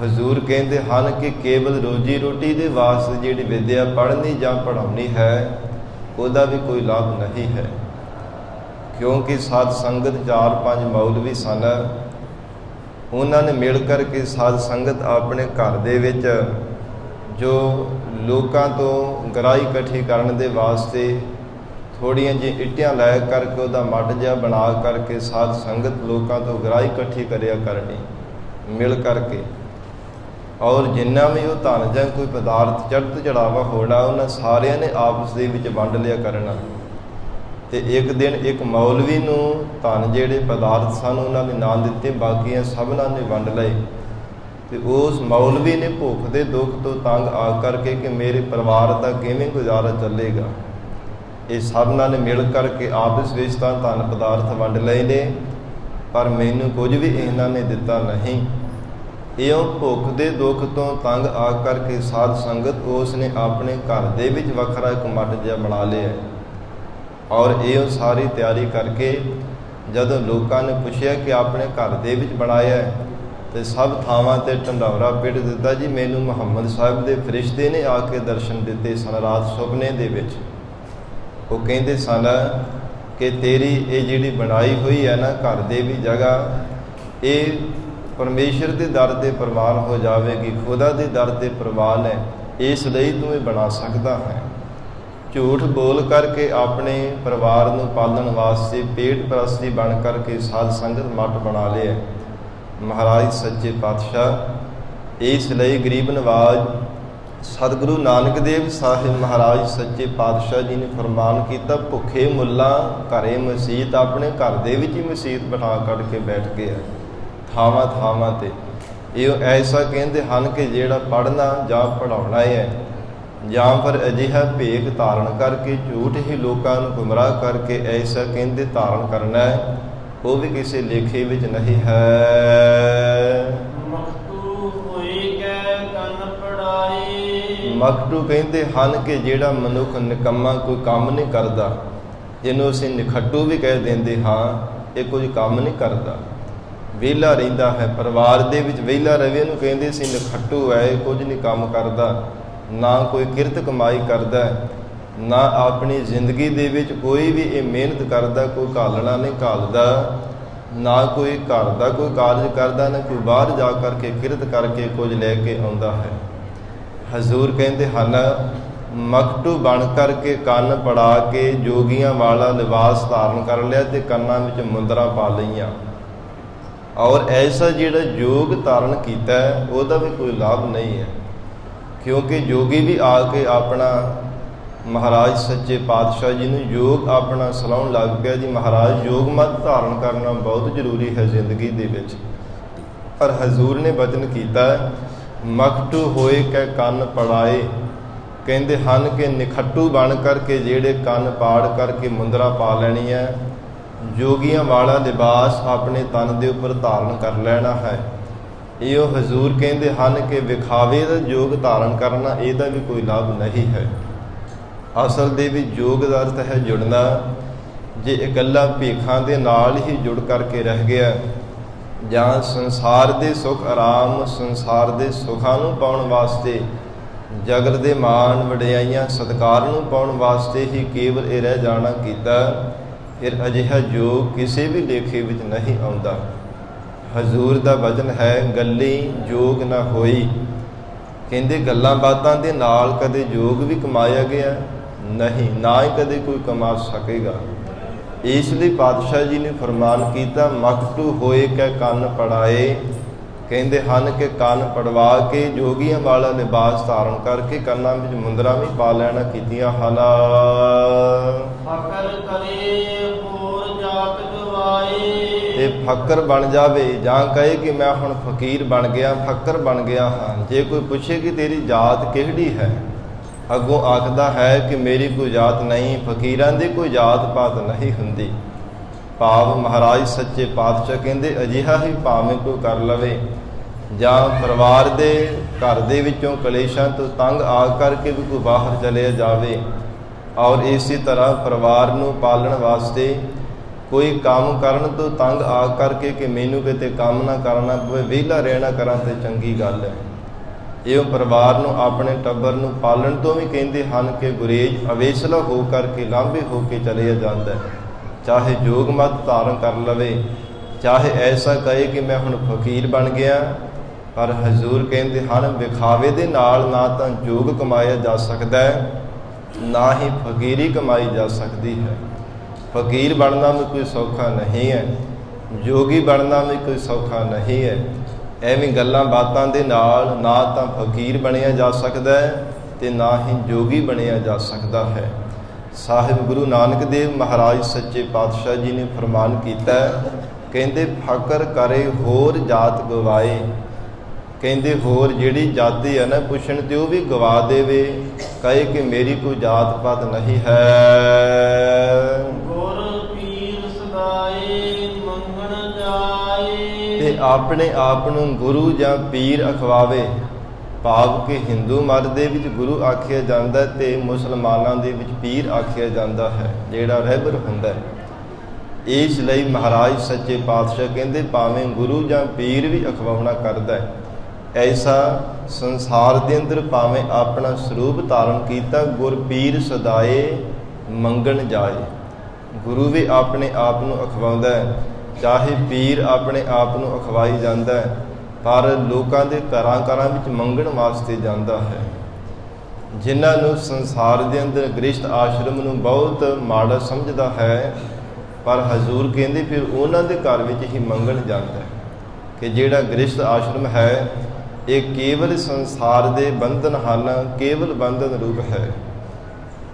ਹਜ਼ੂਰ ਕਹਿੰਦੇ ਹਨ ਕਿ ਕੇਵਲ ਰੋਜੀ ਰੋਟੀ ਦੇ ਵਾਸਤੇ ਜਿਹੜੀ ਵਿਦਿਆ ਪੜ੍ਹਨੀ ਜਾਂ ਪੜ੍ਹਾਉਣੀ ਹੈ ਉਹਦਾ ਵੀ ਕੋਈ ਲਾਭ ਨਹੀਂ ਹੈ, ਕਿਉਂਕਿ ਸਾਧ ਸੰਗਤ 4-5 ਮੌਲਵੀ ਸਨ, ਉਹਨਾਂ ਨੇ ਮਿਲ ਕਰਕੇ ਸਾਧ ਸੰਗਤ ਆਪਣੇ ਘਰ ਦੇ ਵਿੱਚ ਜੋ ਲੋਕਾਂ ਤੋਂ ਗਰਾਈ ਇਕੱਠੀ ਕਰਨ ਦੇ ਵਾਸਤੇ ਥੋੜ੍ਹੀਆਂ ਜਿਹੀ ਇੱਟਾਂ ਲੈ ਕਰਕੇ ਉਹਦਾ ਮੱਡ ਜਿਹਾ ਬਣਾ ਕਰਕੇ ਸਾਧ ਸੰਗਤ ਲੋਕਾਂ ਤੋਂ ਗਰਾਈ ਇਕੱਠੀ ਕਰਿਆ ਕਰਨੀ ਮਿਲ ਕਰਕੇ, ਔਰ ਜਿੰਨਾ ਵੀ ਉਹ ਧਨ ਜਾਂ ਕੋਈ ਪਦਾਰਥ ਚੜ੍ਹਤ ਚੜਾਵਾ ਹੋਣਾ ਉਹਨਾਂ ਸਾਰਿਆਂ ਨੇ ਆਪਸ ਦੇ ਵਿੱਚ ਵੰਡ ਲਿਆ ਕਰਨਾ। ਤੇ ਇੱਕ ਦਿਨ ਇੱਕ ਮੌਲਵੀ ਨੂੰ ਧਨ ਜਿਹੜੇ ਪਦਾਰਥ ਸਨ ਉਹਨਾਂ ਨੇ ਨਾ ਦਿੱਤੇ, ਬਾਕੀਆਂ ਸਭਨਾਂ ਨੇ ਵੰਡ ਲਏ। ਤੇ ਉਸ ਮੌਲਵੀ ਨੇ ਭੁੱਖ ਦੇ ਦੁੱਖ ਤੋਂ ਤੰਗ ਆ ਕਰਕੇ ਕਿ ਮੇਰੇ ਪਰਿਵਾਰ ਦਾ ਕਿਵੇਂ ਗੁਜ਼ਾਰਾ ਚੱਲੇਗਾ, ਇਹ ਸਭਨਾਂ ਨੇ ਮਿਲ ਕਰਕੇ ਆਪਸ ਵਿੱਚ ਤਾਂ ਧਨ ਪਦਾਰਥ ਵੰਡ ਲਏ ਨੇ, ਪਰ ਮੈਨੂੰ ਕੁਝ ਵੀ ਇਹਨਾਂ ਨੇ ਦਿੱਤਾ ਨਹੀਂ। ਇਉਂ ਭੁੱਖ ਦੇ ਦੁੱਖ ਤੋਂ ਤੰਗ ਆ ਕਰਕੇ ਸਾਧ ਸੰਗਤ ਉਸ ਨੇ ਆਪਣੇ ਘਰ ਦੇ ਵਿੱਚ ਵੱਖਰਾ ਇੱਕ ਮੱਡ ਜਿਹਾ ਬਣਾ ਲਿਆ, ਔਰ ਇਹ ਸਾਰੀ ਤਿਆਰੀ ਕਰਕੇ ਜਦੋਂ ਲੋਕਾਂ ਨੇ ਪੁੱਛਿਆ ਕਿ ਆਪਣੇ ਘਰ ਦੇ ਵਿੱਚ ਬਣਾਇਆ, ਤੇ ਸਭ ਥਾਵਾਂ ਤੇ ਢੰਡੌਰਾ ਪਿੱਟ ਦਿੱਤਾ, ਜੀ ਮੈਨੂੰ ਮੁਹੰਮਦ ਸਾਹਿਬ ਦੇ ਫਰਿਸ਼ਤੇ ਨੇ ਆ ਕੇ ਦਰਸ਼ਨ ਦਿੱਤੇ ਸਨ ਰਾਤ ਸੁਪਨੇ ਦੇ ਵਿੱਚ। ਉਹ ਕਹਿੰਦੇ ਸਨ ਕਿ ਤੇਰੀ ਇਹ ਜਿਹੜੀ ਬਣਾਈ ਹੋਈ ਹੈ ਨਾ ਘਰ ਦੇ ਵੀ ਜਗ੍ਹਾ, ਇਹ ਪਰਮੇਸ਼ਰ ਦੇ ਦਰ ਤੇ ਪ੍ਰਵਾਨ ਹੋ ਜਾਵੇਗੀ, ਖੁਦਾ ਦੇ ਦਰ ਤੇ ਪ੍ਰਵਾਨ ਹੈ, ਇਸ ਲਈ ਤੂੰ ਇਹ ਬਣਾ ਸਕਦਾ ਹੈ। ਝੂਠ ਬੋਲ ਕਰਕੇ ਆਪਣੇ ਪਰਿਵਾਰ ਨੂੰ ਪਾਲਣ ਵਾਸਤੇ ਪੇਟ ਪ੍ਰਸਤੀ ਬਣ ਕਰਕੇ ਸਾਧ ਸੰਗਤ ਮੱਠ ਬਣਾ ਲਿਆ ਮਹਾਰਾਜ ਸੱਚੇ ਪਾਤਸ਼ਾਹ। ਇਸ ਲਈ ਗਰੀਬ ਨਵਾਜ਼ ਸਤਿਗੁਰੂ ਨਾਨਕ ਦੇਵ ਸਾਹਿਬ ਮਹਾਰਾਜ ਸੱਚੇ ਪਾਤਸ਼ਾਹ ਜੀ ਨੇ ਫਰਮਾਨ ਕੀਤਾ, ਭੁੱਖੇ ਮੁੱਲਾ ਘਰੇ ਮਸੀਤ, ਆਪਣੇ ਘਰ ਦੇ ਵਿੱਚ ਹੀ ਮਸੀਤ ਬਣਾ ਕੱਢ ਕੇ ਬੈਠ ਗਿਆ ਥਾਵਾਂ ਥਾਵਾਂ ਤੇ। ਇਹ ਐਸਾ ਕਹਿੰਦੇ ਹਨ ਕਿ ਜਿਹੜਾ ਪੜ੍ਹਨਾ ਜਾਂ ਪੜ੍ਹਾਉਣਾ ਹੈ ਜਾਂ ਫਿਰ ਅਜਿਹਾ ਭੇਖ ਧਾਰਨ ਕਰਕੇ ਝੂਠ ਹੀ ਲੋਕਾਂ ਨੂੰ ਗੁੰਮਰਾਹ ਕਰਕੇ ਐਸਾ ਕਹਿੰਦੇ ਧਾਰਨ ਕਰਨਾ ਹੈ, ਉਹ ਵੀ ਕਿਸੇ ਲੇਖੇ ਵਿੱਚ ਨਹੀਂ ਹੈ। ਮਖਟੂ ਕਹਿੰਦੇ ਹਨ ਕਿ ਜਿਹੜਾ ਮਨੁੱਖ ਨਿਕੰਮਾ ਕੋਈ ਕੰਮ ਨਹੀਂ ਕਰਦਾ, ਜਿਹਨੂੰ ਅਸੀਂ ਨਿਖੱਟੂ ਵੀ ਕਹਿ ਦਿੰਦੇ ਹਾਂ, ਇਹ ਕੁਝ ਕੰਮ ਨਹੀਂ ਕਰਦਾ, ਵਿਹਲਾ ਰਹਿੰਦਾ ਹੈ, ਪਰਿਵਾਰ ਦੇ ਵਿੱਚ ਵਿਹਲਾ ਰਵੇ ਨੂੰ ਕਹਿੰਦੇ ਸੀ ਨਿਖੱਟੂ ਹੈ, ਕੁਝ ਨਹੀਂ ਕੰਮ ਕਰਦਾ, ਨਾ ਕੋਈ ਕਿਰਤ ਕਮਾਈ ਕਰਦਾ, ਨਾ ਆਪਣੀ ਜ਼ਿੰਦਗੀ ਦੇ ਵਿੱਚ ਕੋਈ ਵੀ ਇਹ ਮਿਹਨਤ ਕਰਦਾ, ਕੋਈ ਘਾਲਣਾ ਨਹੀਂ ਘਾਲਦਾ, ਨਾ ਕੋਈ ਘਰ ਦਾ ਕੋਈ ਕਾਰਜ ਕਰਦਾ, ਨਾ ਕੋਈ ਬਾਹਰ ਜਾ ਕਰਕੇ ਕਿਰਤ ਕਰਕੇ ਕੁਝ ਲੈ ਕੇ ਆਉਂਦਾ ਹੈ। ਹਜ਼ੂਰ ਕਹਿੰਦੇ ਹਨ ਮਕਟੂ ਬਣ ਕਰਕੇ ਕੰਨ ਪੜਾ ਕੇ ਜੋਗੀਆਂ ਵਾਲਾ ਲਿਬਾਸ ਧਾਰਨ ਕਰ ਲਿਆ ਤੇ ਕੰਨਾਂ ਵਿੱਚ ਮੁੰਦਰਾਂ ਪਾ ਲਈਆਂ। ਔਰ ਐਸਾ ਜਿਹੜਾ ਯੋਗ ਧਾਰਨ ਕੀਤਾ ਉਹਦਾ ਵੀ ਕੋਈ ਲਾਭ ਨਹੀਂ ਹੈ, ਕਿਉਂਕਿ ਜੋਗੀ ਵੀ ਆ ਕੇ ਆਪਣਾ ਮਹਾਰਾਜ ਸੱਚੇ ਪਾਤਸ਼ਾਹ ਜੀ ਨੂੰ ਯੋਗ ਆਪਣਾ ਸਲਾਉਣ ਲੱਗ ਪਿਆ ਜੀ, ਮਹਾਰਾਜ ਯੋਗ ਮਤ ਧਾਰਨ ਕਰਨਾ ਬਹੁਤ ਜ਼ਰੂਰੀ ਹੈ ਜ਼ਿੰਦਗੀ ਦੇ ਵਿੱਚ। ਪਰ ਹਜ਼ੂਰ ਨੇ ਬਚਨ ਕੀਤਾ, ਮਕਟੂ ਹੋਏ ਕੈ ਕੰਨ ਪੜਾਏ, ਕਹਿੰਦੇ ਹਨ ਕਿ ਨਿਖੱਟੂ ਬਣ ਕਰਕੇ ਜਿਹੜੇ ਕੰਨ ਪਾੜ ਕਰਕੇ ਮੁੰਦਰਾ ਪਾ ਲੈਣੀ ਹੈ, ਜੋਗੀਆਂ ਵਾਲਾ ਲਿਬਾਸ ਆਪਣੇ ਤਨ ਦੇ ਉੱਪਰ ਧਾਰਨ ਕਰ ਲੈਣਾ ਹੈ। ਇਹ ਉਹ ਹਜ਼ੂਰ ਕਹਿੰਦੇ ਹਨ ਕਿ ਵਿਖਾਵੇ ਦਾ ਯੋਗ ਧਾਰਨ ਕਰਨਾ ਇਹਦਾ ਵੀ ਕੋਈ ਲਾਭ ਨਹੀਂ ਹੈ। ਅਸਲ ਦੇ ਵੀ ਯੋਗ ਦਾ ਅਰਥ ਹੈ ਜੁੜਨਾ। ਜੇ ਇਕੱਲਾ ਭੇਖਾਂ ਦੇ ਨਾਲ ਹੀ ਜੁੜ ਕਰਕੇ ਰਹਿ ਗਿਆ, ਜਾਂ ਸੰਸਾਰ ਦੇ ਸੁੱਖ ਆਰਾਮ, ਸੰਸਾਰ ਦੇ ਸੁੱਖਾਂ ਨੂੰ ਪਾਉਣ ਵਾਸਤੇ, ਜਗਤ ਦੇ ਮਾਣ ਵਡਿਆਈਆਂ ਸਤਿਕਾਰ ਨੂੰ ਪਾਉਣ ਵਾਸਤੇ ਹੀ ਕੇਵਲ ਇਹ ਰਹਿ ਜਾਣਾ ਕੀਤਾ, ਫਿਰ ਅਜਿਹਾ ਯੋਗ ਕਿਸੇ ਵੀ ਲੇਖੇ ਵਿੱਚ ਨਹੀਂ ਆਉਂਦਾ। ਹਜ਼ੂਰ ਦਾ ਵਚਨ ਹੈ, ਗੱਲੀ ਯੋਗ ਨਾ ਹੋਈ। ਕਹਿੰਦੇ ਗੱਲਾਂ ਬਾਤਾਂ ਦੇ ਨਾਲ ਕਦੇ ਯੋਗ ਵੀ ਕਮਾਇਆ ਗਿਆ ਨਹੀਂ, ਨਾ ਹੀ ਕਦੇ ਕੋਈ ਕਮਾ ਸਕੇਗਾ। ਇਸ ਲਈ ਪਾਤਸ਼ਾਹ ਜੀ ਨੇ ਫਰਮਾਨ ਕੀਤਾ, ਮਕਟੂ ਹੋਏ ਕੈ ਕੰਨ ਪੜਾਏ। ਕਹਿੰਦੇ ਹਨ ਕਿ ਕੰਨ ਪੜਵਾ ਕੇ ਜੋਗੀਆਂ ਵਾਲਾ ਲਿਬਾਸ ਧਾਰਨ ਕਰਕੇ ਕੰਨਾਂ ਵਿੱਚ ਮੁੰਦਰਾਂ ਵੀ ਪਾ ਲੈਣਾ ਕੀਤੀਆਂ ਹਨ। ਫਕਰ ਕਰੇ ਹੋਰ ਜਾਤ ਗਵਾਏ, ਇਹ ਫਕਰ ਬਣ ਜਾਵੇ ਜਾਂ ਕਹੇ ਕਿ ਮੈਂ ਹੁਣ ਫਕੀਰ ਬਣ ਗਿਆ, ਫਕਰ ਬਣ ਗਿਆ ਹਾਂ। ਜੇ ਕੋਈ ਪੁੱਛੇ ਕਿ ਤੇਰੀ ਜਾਤ ਕਿਹੜੀ ਹੈ, ਅੱਗੋਂ ਆਖਦਾ ਹੈ ਕਿ ਮੇਰੀ ਕੋਈ ਜਾਤ ਨਹੀਂ। ਫਕੀਰਾਂ ਦੀ ਕੋਈ ਜਾਤ ਪਾਤ ਨਹੀਂ ਹੁੰਦੀ। ਭਾਵ ਮਹਾਰਾਜ ਸੱਚੇ ਪਾਤਸ਼ਾਹ ਕਹਿੰਦੇ ਅਜਿਹਾ ਹੀ ਭਾਵੇਂ ਕੋਈ ਕਰ ਲਵੇ, ਜਾਂ ਪਰਿਵਾਰ ਦੇ ਘਰ ਦੇ ਵਿੱਚੋਂ ਕਲੇਸ਼ਾਂ ਤੋਂ ਤੰਗ ਆ ਕਰਕੇ ਵੀ ਕੋਈ ਬਾਹਰ ਚਲੇ ਜਾਵੇ, ਔਰ ਇਸੇ ਤਰ੍ਹਾਂ ਪਰਿਵਾਰ ਨੂੰ ਪਾਲਣ ਵਾਸਤੇ ਕੋਈ ਕੰਮ ਕਰਨ ਤੋਂ ਤੰਗ ਆ ਕਰਕੇ ਕਿ ਮੈਨੂੰ ਕਿਤੇ ਕੰਮ ਨਾ ਕਰਨਾ ਪਵੇ, ਵਿਹਲਾ ਰਹਿਣਾ ਕਰਾਂ ਤੇ ਚੰਗੀ ਗੱਲ ਹੈ। ਇਹ ਪਰਿਵਾਰ ਨੂੰ, ਆਪਣੇ ਟੱਬਰ ਨੂੰ ਪਾਲਣ ਤੋਂ ਵੀ ਕਹਿੰਦੇ ਹਨ ਕਿ ਗੁਰੇਜ਼ ਅਵੇਸਲਾ ਹੋ ਕਰਕੇ ਲਾਂਭੇ ਹੋ ਕੇ ਚਲਿਆ ਜਾਂਦਾ ਹੈ। ਚਾਹੇ ਯੋਗ ਮਤ ਧਾਰਨ ਕਰ ਲਵੇ, ਚਾਹੇ ਐਸਾ ਕਹੇ ਕਿ ਮੈਂ ਹੁਣ ਫਕੀਰ ਬਣ ਗਿਆ। ਪਰ ਹਜ਼ੂਰ ਕਹਿੰਦੇ ਹਨ ਵਿਖਾਵੇ ਦੇ ਨਾਲ ਨਾ ਤਾਂ ਯੋਗ ਕਮਾਇਆ ਜਾ ਸਕਦਾ ਹੈ, ਨਾ ਹੀ ਫਕੀਰੀ ਕਮਾਈ ਜਾ ਸਕਦੀ ਹੈ। ਫਕੀਰ ਬਣਨਾ ਵੀ ਕੋਈ ਸੌਖਾ ਨਹੀਂ ਹੈ, ਯੋਗੀ ਬਣਨਾ ਵੀ ਕੋਈ ਸੌਖਾ ਨਹੀਂ ਹੈ। ਐਵੇਂ ਗੱਲਾਂ ਬਾਤਾਂ ਦੇ ਨਾਲ ਨਾ ਤਾਂ ਫਕੀਰ ਬਣਿਆ ਜਾ ਸਕਦਾ ਹੈ ਤੇ ਨਾ ਹੀ ਯੋਗੀ ਬਣਿਆ ਜਾ ਸਕਦਾ ਹੈ। ਸਾਹਿਬ ਗੁਰੂ ਨਾਨਕ ਦੇਵ ਮਹਾਰਾਜ ਸੱਚੇ ਪਾਤਸ਼ਾਹ ਜੀ ਨੇ ਫਰਮਾਨ ਕੀਤਾ, ਕਹਿੰਦੇ ਫਕਰ ਕਰੇ ਹੋਰ ਜਾਤ ਗਵਾਏ। ਕਹਿੰਦੇ ਹੋਰ ਜਿਹੜੀ ਜਾਤੀ ਹੈ ਨਾ ਪੁੱਛਣ ਤੇ ਉਹ ਵੀ ਗਵਾ ਦੇਵੇ, ਕਹੇ ਕਿ ਮੇਰੀ ਕੋਈ ਜਾਤ ਪਾਤ ਨਹੀਂ ਹੈ। ਗੁਰ ਪੀਰ ਸਦਾਏ ਮੰਗਣ ਜਾਏ, ਤੇ ਆਪਣੇ ਆਪ ਨੂੰ ਗੁਰੂ ਜਾਂ ਪੀਰ ਅਖਵਾਵੇ। ਭਾਵ ਕਿ ਹਿੰਦੂ ਮਤ ਦੇ ਵਿੱਚ ਗੁਰੂ ਆਖਿਆ ਜਾਂਦਾ ਤੇ ਮੁਸਲਮਾਨਾਂ ਦੇ ਵਿੱਚ ਪੀਰ ਆਖਿਆ ਜਾਂਦਾ ਹੈ, ਜਿਹੜਾ ਰਹਿਬਰ ਹੁੰਦਾ ਹੈ। ਇਸ ਲਈ ਮਹਾਰਾਜ ਸੱਚੇ ਪਾਤਸ਼ਾਹ ਕਹਿੰਦੇ ਭਾਵੇਂ ਗੁਰੂ ਜਾਂ ਪੀਰ ਵੀ ਅਖਵਾਉਣਾ ਕਰਦਾ ਹੈ। ਐਸਾ ਸੰਸਾਰ ਦੇ ਅੰਦਰ ਭਾਵੇਂ ਆਪਣਾ ਸਰੂਪ ਧਾਰਨ ਕੀਤਾ, ਗੁਰ ਪੀਰ ਸਦਾਏ ਮੰਗਣ ਜਾਏ। ਗੁਰੂ ਵੀ ਆਪਣੇ ਆਪ ਨੂੰ ਅਖਵਾਉਂਦਾ ਹੈ, ਚਾਹੇ ਪੀਰ ਆਪਣੇ ਆਪ ਨੂੰ ਅਖਵਾਈ ਜਾਂਦਾ ਹੈ, ਪਰ ਲੋਕਾਂ ਦੇ ਘਰਾਂ ਘਰਾਂ ਵਿੱਚ ਮੰਗਣ ਵਾਸਤੇ ਜਾਂਦਾ ਹੈ। ਜਿਨ੍ਹਾਂ ਨੂੰ ਸੰਸਾਰ ਦੇ ਅੰਦਰ ਗ੍ਰਸਥ ਆਸ਼ਰਮ ਨੂੰ ਬਹੁਤ ਮਾੜਾ ਸਮਝਦਾ ਹੈ, ਪਰ ਹਜ਼ੂਰ ਕਹਿੰਦੇ ਫਿਰ ਉਹਨਾਂ ਦੇ ਘਰ ਵਿੱਚ ਹੀ ਮੰਗਣ ਜਾਂਦਾ ਹੈ ਕਿ ਜਿਹੜਾ ਗ੍ਰਸਥ ਆਸ਼ਰਮ ਹੈ ਇਹ ਕੇਵਲ ਸੰਸਾਰ ਦੇ ਬੰਧਨ ਹਨ, ਕੇਵਲ ਬੰਧਨ ਰੂਪ ਹੈ।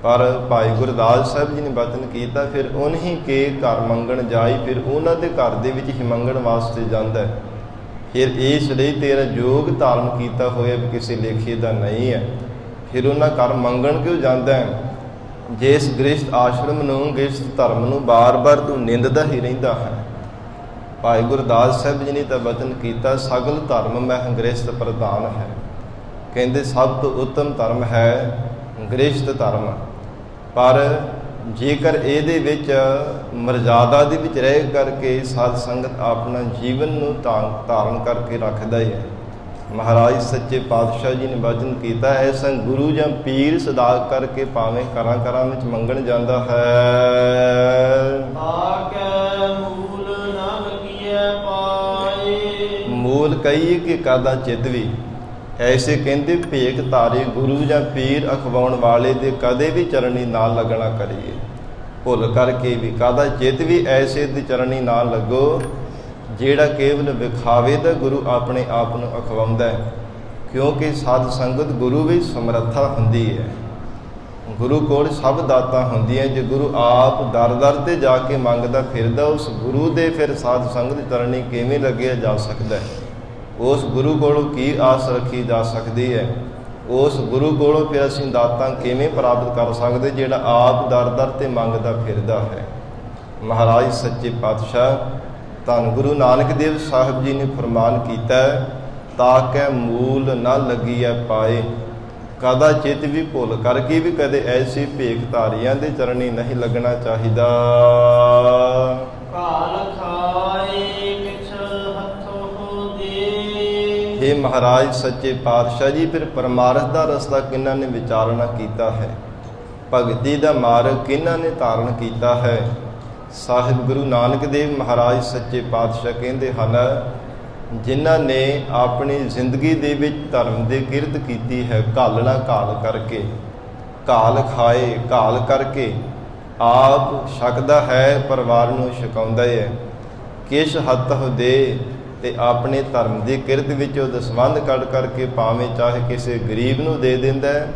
ਪਰ ਭਾਈ ਗੁਰਦਾਸ ਸਾਹਿਬ ਜੀ ਨੇ ਬਚਨ ਕੀਤਾ, ਫਿਰ ਉਨਹੀਂ ਕੇ ਘਰ ਮੰਗਣ ਜਾਈ। ਫਿਰ ਉਹਨਾਂ ਦੇ ਘਰ ਦੇ ਵਿੱਚ ਹੀ ਮੰਗਣ ਵਾਸਤੇ ਜਾਂਦਾ ਹੈ। ਫਿਰ ਇਸ ਲਈ ਤੇਰਾ ਯੋਗ ਧਾਰਨ ਕੀਤਾ ਹੋਇਆ ਵੀ ਕਿਸੇ ਲੇਖੇ ਦਾ ਨਹੀਂ ਹੈ। ਫਿਰ ਉਹਨਾਂ ਘਰ ਮੰਗਣ ਕਿਉਂ ਜਾਂਦਾ ਹੈ? ਜਿਸ ਗ੍ਰਸਥ ਆਸ਼ਰਮ ਨੂੰ, ਗ੍ਰਸਥ ਧਰਮ ਨੂੰ ਬਾਰ-ਬਾਰ ਤੂੰ ਨਿੰਦਦਾ ਹੀ ਰਹਿੰਦਾ ਹੈ। ਭਾਈ ਗੁਰਦਾਸ ਸਾਹਿਬ ਜੀ ਨੇ ਤਾਂ ਬਚਨ ਕੀਤਾ, ਸਗਲ ਧਰਮ ਮਹਿ ਗ੍ਰਸਥ ਪ੍ਰਧਾਨ ਹੈ। ਕਹਿੰਦੇ ਸਭ ਤੋਂ ਉੱਤਮ ਧਰਮ ਹੈ ਗ੍ਰਸਥ ਧਰਮ। ਪਰ ਜੇਕਰ ਇਹਦੇ ਵਿੱਚ ਮਰਜ਼ਾਦਾ ਦੇ ਵਿੱਚ ਰਹਿ ਕਰਕੇ ਸਾਧ ਸੰਗਤ ਆਪਣਾ ਜੀਵਨ ਨੂੰ ਧਾਰਨ ਕਰਕੇ ਰੱਖਦਾ ਹੈ। ਮਹਾਰਾਜ ਸੱਚੇ ਪਾਤਸ਼ਾਹ ਜੀ ਨੇ ਬਚਨ ਕੀਤਾ, ਐਸਾ ਗੁਰੂ ਜਾਂ ਪੀਰ ਸਦਾ ਕਰਕੇ ਭਾਵੇਂ ਘਰਾਂ ਘਰਾਂ ਵਿੱਚ ਮੰਗਣ ਜਾਂਦਾ ਹੈ। ਮੂਲ ਕਹੀਏ ਕਿ ਕਾਦਾ ਚਿਤ ਵੀ, ਐਸੇ ਕਹਿੰਦੇ ਭੇਖ ਧਾਰੇ ਗੁਰੂ ਜਾਂ ਪੀਰ ਅਖਵਾਉਣ ਵਾਲੇ ਦੇ ਕਦੇ ਵੀ ਚਰਨੀ ਨਾ ਲੱਗਣਾ ਕਰੀਏ। ਭੁੱਲ ਕਰਕੇ ਵੀ ਕਾਹਦਾ ਚਿੱਤ ਵੀ ਐਸੇ ਦੀ ਚਰਨੀ ਨਾ ਲੱਗੋ ਜਿਹੜਾ ਕੇਵਲ ਵਿਖਾਵੇ ਦਾ ਗੁਰੂ ਆਪਣੇ ਆਪ ਨੂੰ ਅਖਵਾਉਂਦਾ ਹੈ। ਕਿਉਂਕਿ ਸਾਧ ਸੰਗਤ ਗੁਰੂ ਵਿੱਚ ਸਮਰੱਥਾ ਹੁੰਦੀ ਹੈ। ਗੁਰੂ ਕੋਲ ਸਭ ਦਾਤਾਂ ਹੁੰਦੀਆਂ। ਜੇ ਗੁਰੂ ਆਪ ਦਰ ਦਰ ਤੇ ਜਾ ਕੇ ਮੰਗਦਾ ਫਿਰਦਾ, ਉਸ ਗੁਰੂ ਦੇ ਫਿਰ ਸਾਧ ਸੰਗਤ ਚਰਨੀ ਕਿਵੇਂ ਲੱਗਿਆ ਜਾ ਸਕਦਾ ਹੈ? ਉਸ ਗੁਰੂ ਕੋਲੋਂ ਕੀ ਆਸ ਰੱਖੀ ਜਾ ਸਕਦੀ ਹੈ? ਉਸ ਗੁਰੂ ਕੋਲੋਂ ਫਿਰ ਅਸੀਂ ਦਾਤਾਂ ਕਿਵੇਂ ਪ੍ਰਾਪਤ ਕਰ ਸਕਦੇ ਜਿਹੜਾ ਆਪ ਦਰ ਦਰ ਤੇ ਮੰਗਦਾ ਫਿਰਦਾ ਹੈ? ਮਹਾਰਾਜ ਸੱਚੇ ਪਾਤਸ਼ਾਹ ਧੰਨ ਗੁਰੂ ਨਾਨਕ ਦੇਵ ਸਾਹਿਬ ਜੀ ਨੇ ਫਰਮਾਨ ਕੀਤਾ, ਤਾਕੈ ਮੂਲ ਨਾ ਲੱਗੀਐ ਪਾਏ। ਕਦਾ ਚਿੱਤ ਵੀ ਭੁੱਲ ਕਰਕੇ ਵੀ ਕਦੇ ਐਸੀ ਭੇਖ ਧਾਰੀਆਂ ਦੇ ਚਰਨੀ ਨਹੀਂ ਲੱਗਣਾ ਚਾਹੀਦਾ। ਕਾਲ ਖਾਏ ਕਿਛ ਹੱਥੋਂ ਦੇ। हे ਮਹਾਰਾਜ ਸੱਚੇ ਪਾਤਸ਼ਾਹ ਜੀ, ਫਿਰ ਪਰਮਾਰਥ ਦਾ ਰਸਤਾ ਕਿਹਨਾਂ ਨੇ ਵਿਚਾਰਨਾ ਕੀਤਾ ਹੈ? ਭਗਤੀ ਦਾ ਮਾਰਗ ਕਿਹਨਾਂ ਨੇ ਧਾਰਨ ਕੀਤਾ ਹੈ? ਸਾਹਿਬ ਗੁਰੂ ਨਾਨਕ ਦੇਵ ਮਹਾਰਾਜ ਸੱਚੇ ਪਾਤਸ਼ਾਹ ਕਹਿੰਦੇ ਹਨ, ਜਿਨ੍ਹਾਂ ਨੇ ਆਪਣੀ ਜ਼ਿੰਦਗੀ ਦੇ ਵਿੱਚ ਧਰਮ ਦੀ ਕਿਰਤ ਕੀਤੀ ਹੈ, ਘਾਲਣਾ ਘਾਲ ਕਰਕੇ, ਘਾਲ ਖਾਏ ਘਾਲ ਕਰਕੇ, ਆਪ ਛਕਦਾ ਹੈ ਪਰਿਵਾਰ ਨੂੰ ਛਕਾਉਂਦਾ ਹੈ, ਕਿਛ ਹੱਥ ਦੇ ਤੇ ਆਪਣੇ ਧਰਮ ਦੀ ਕਿਰਤ ਵਿੱਚੋਂ ਦਸਵੰਧ ਕੱਢ ਕਰਕੇ ਭਾਵੇਂ ਚਾਹੇ ਕਿਸੇ ਗਰੀਬ ਨੂੰ ਦੇ ਦਿੰਦਾ ਹੈ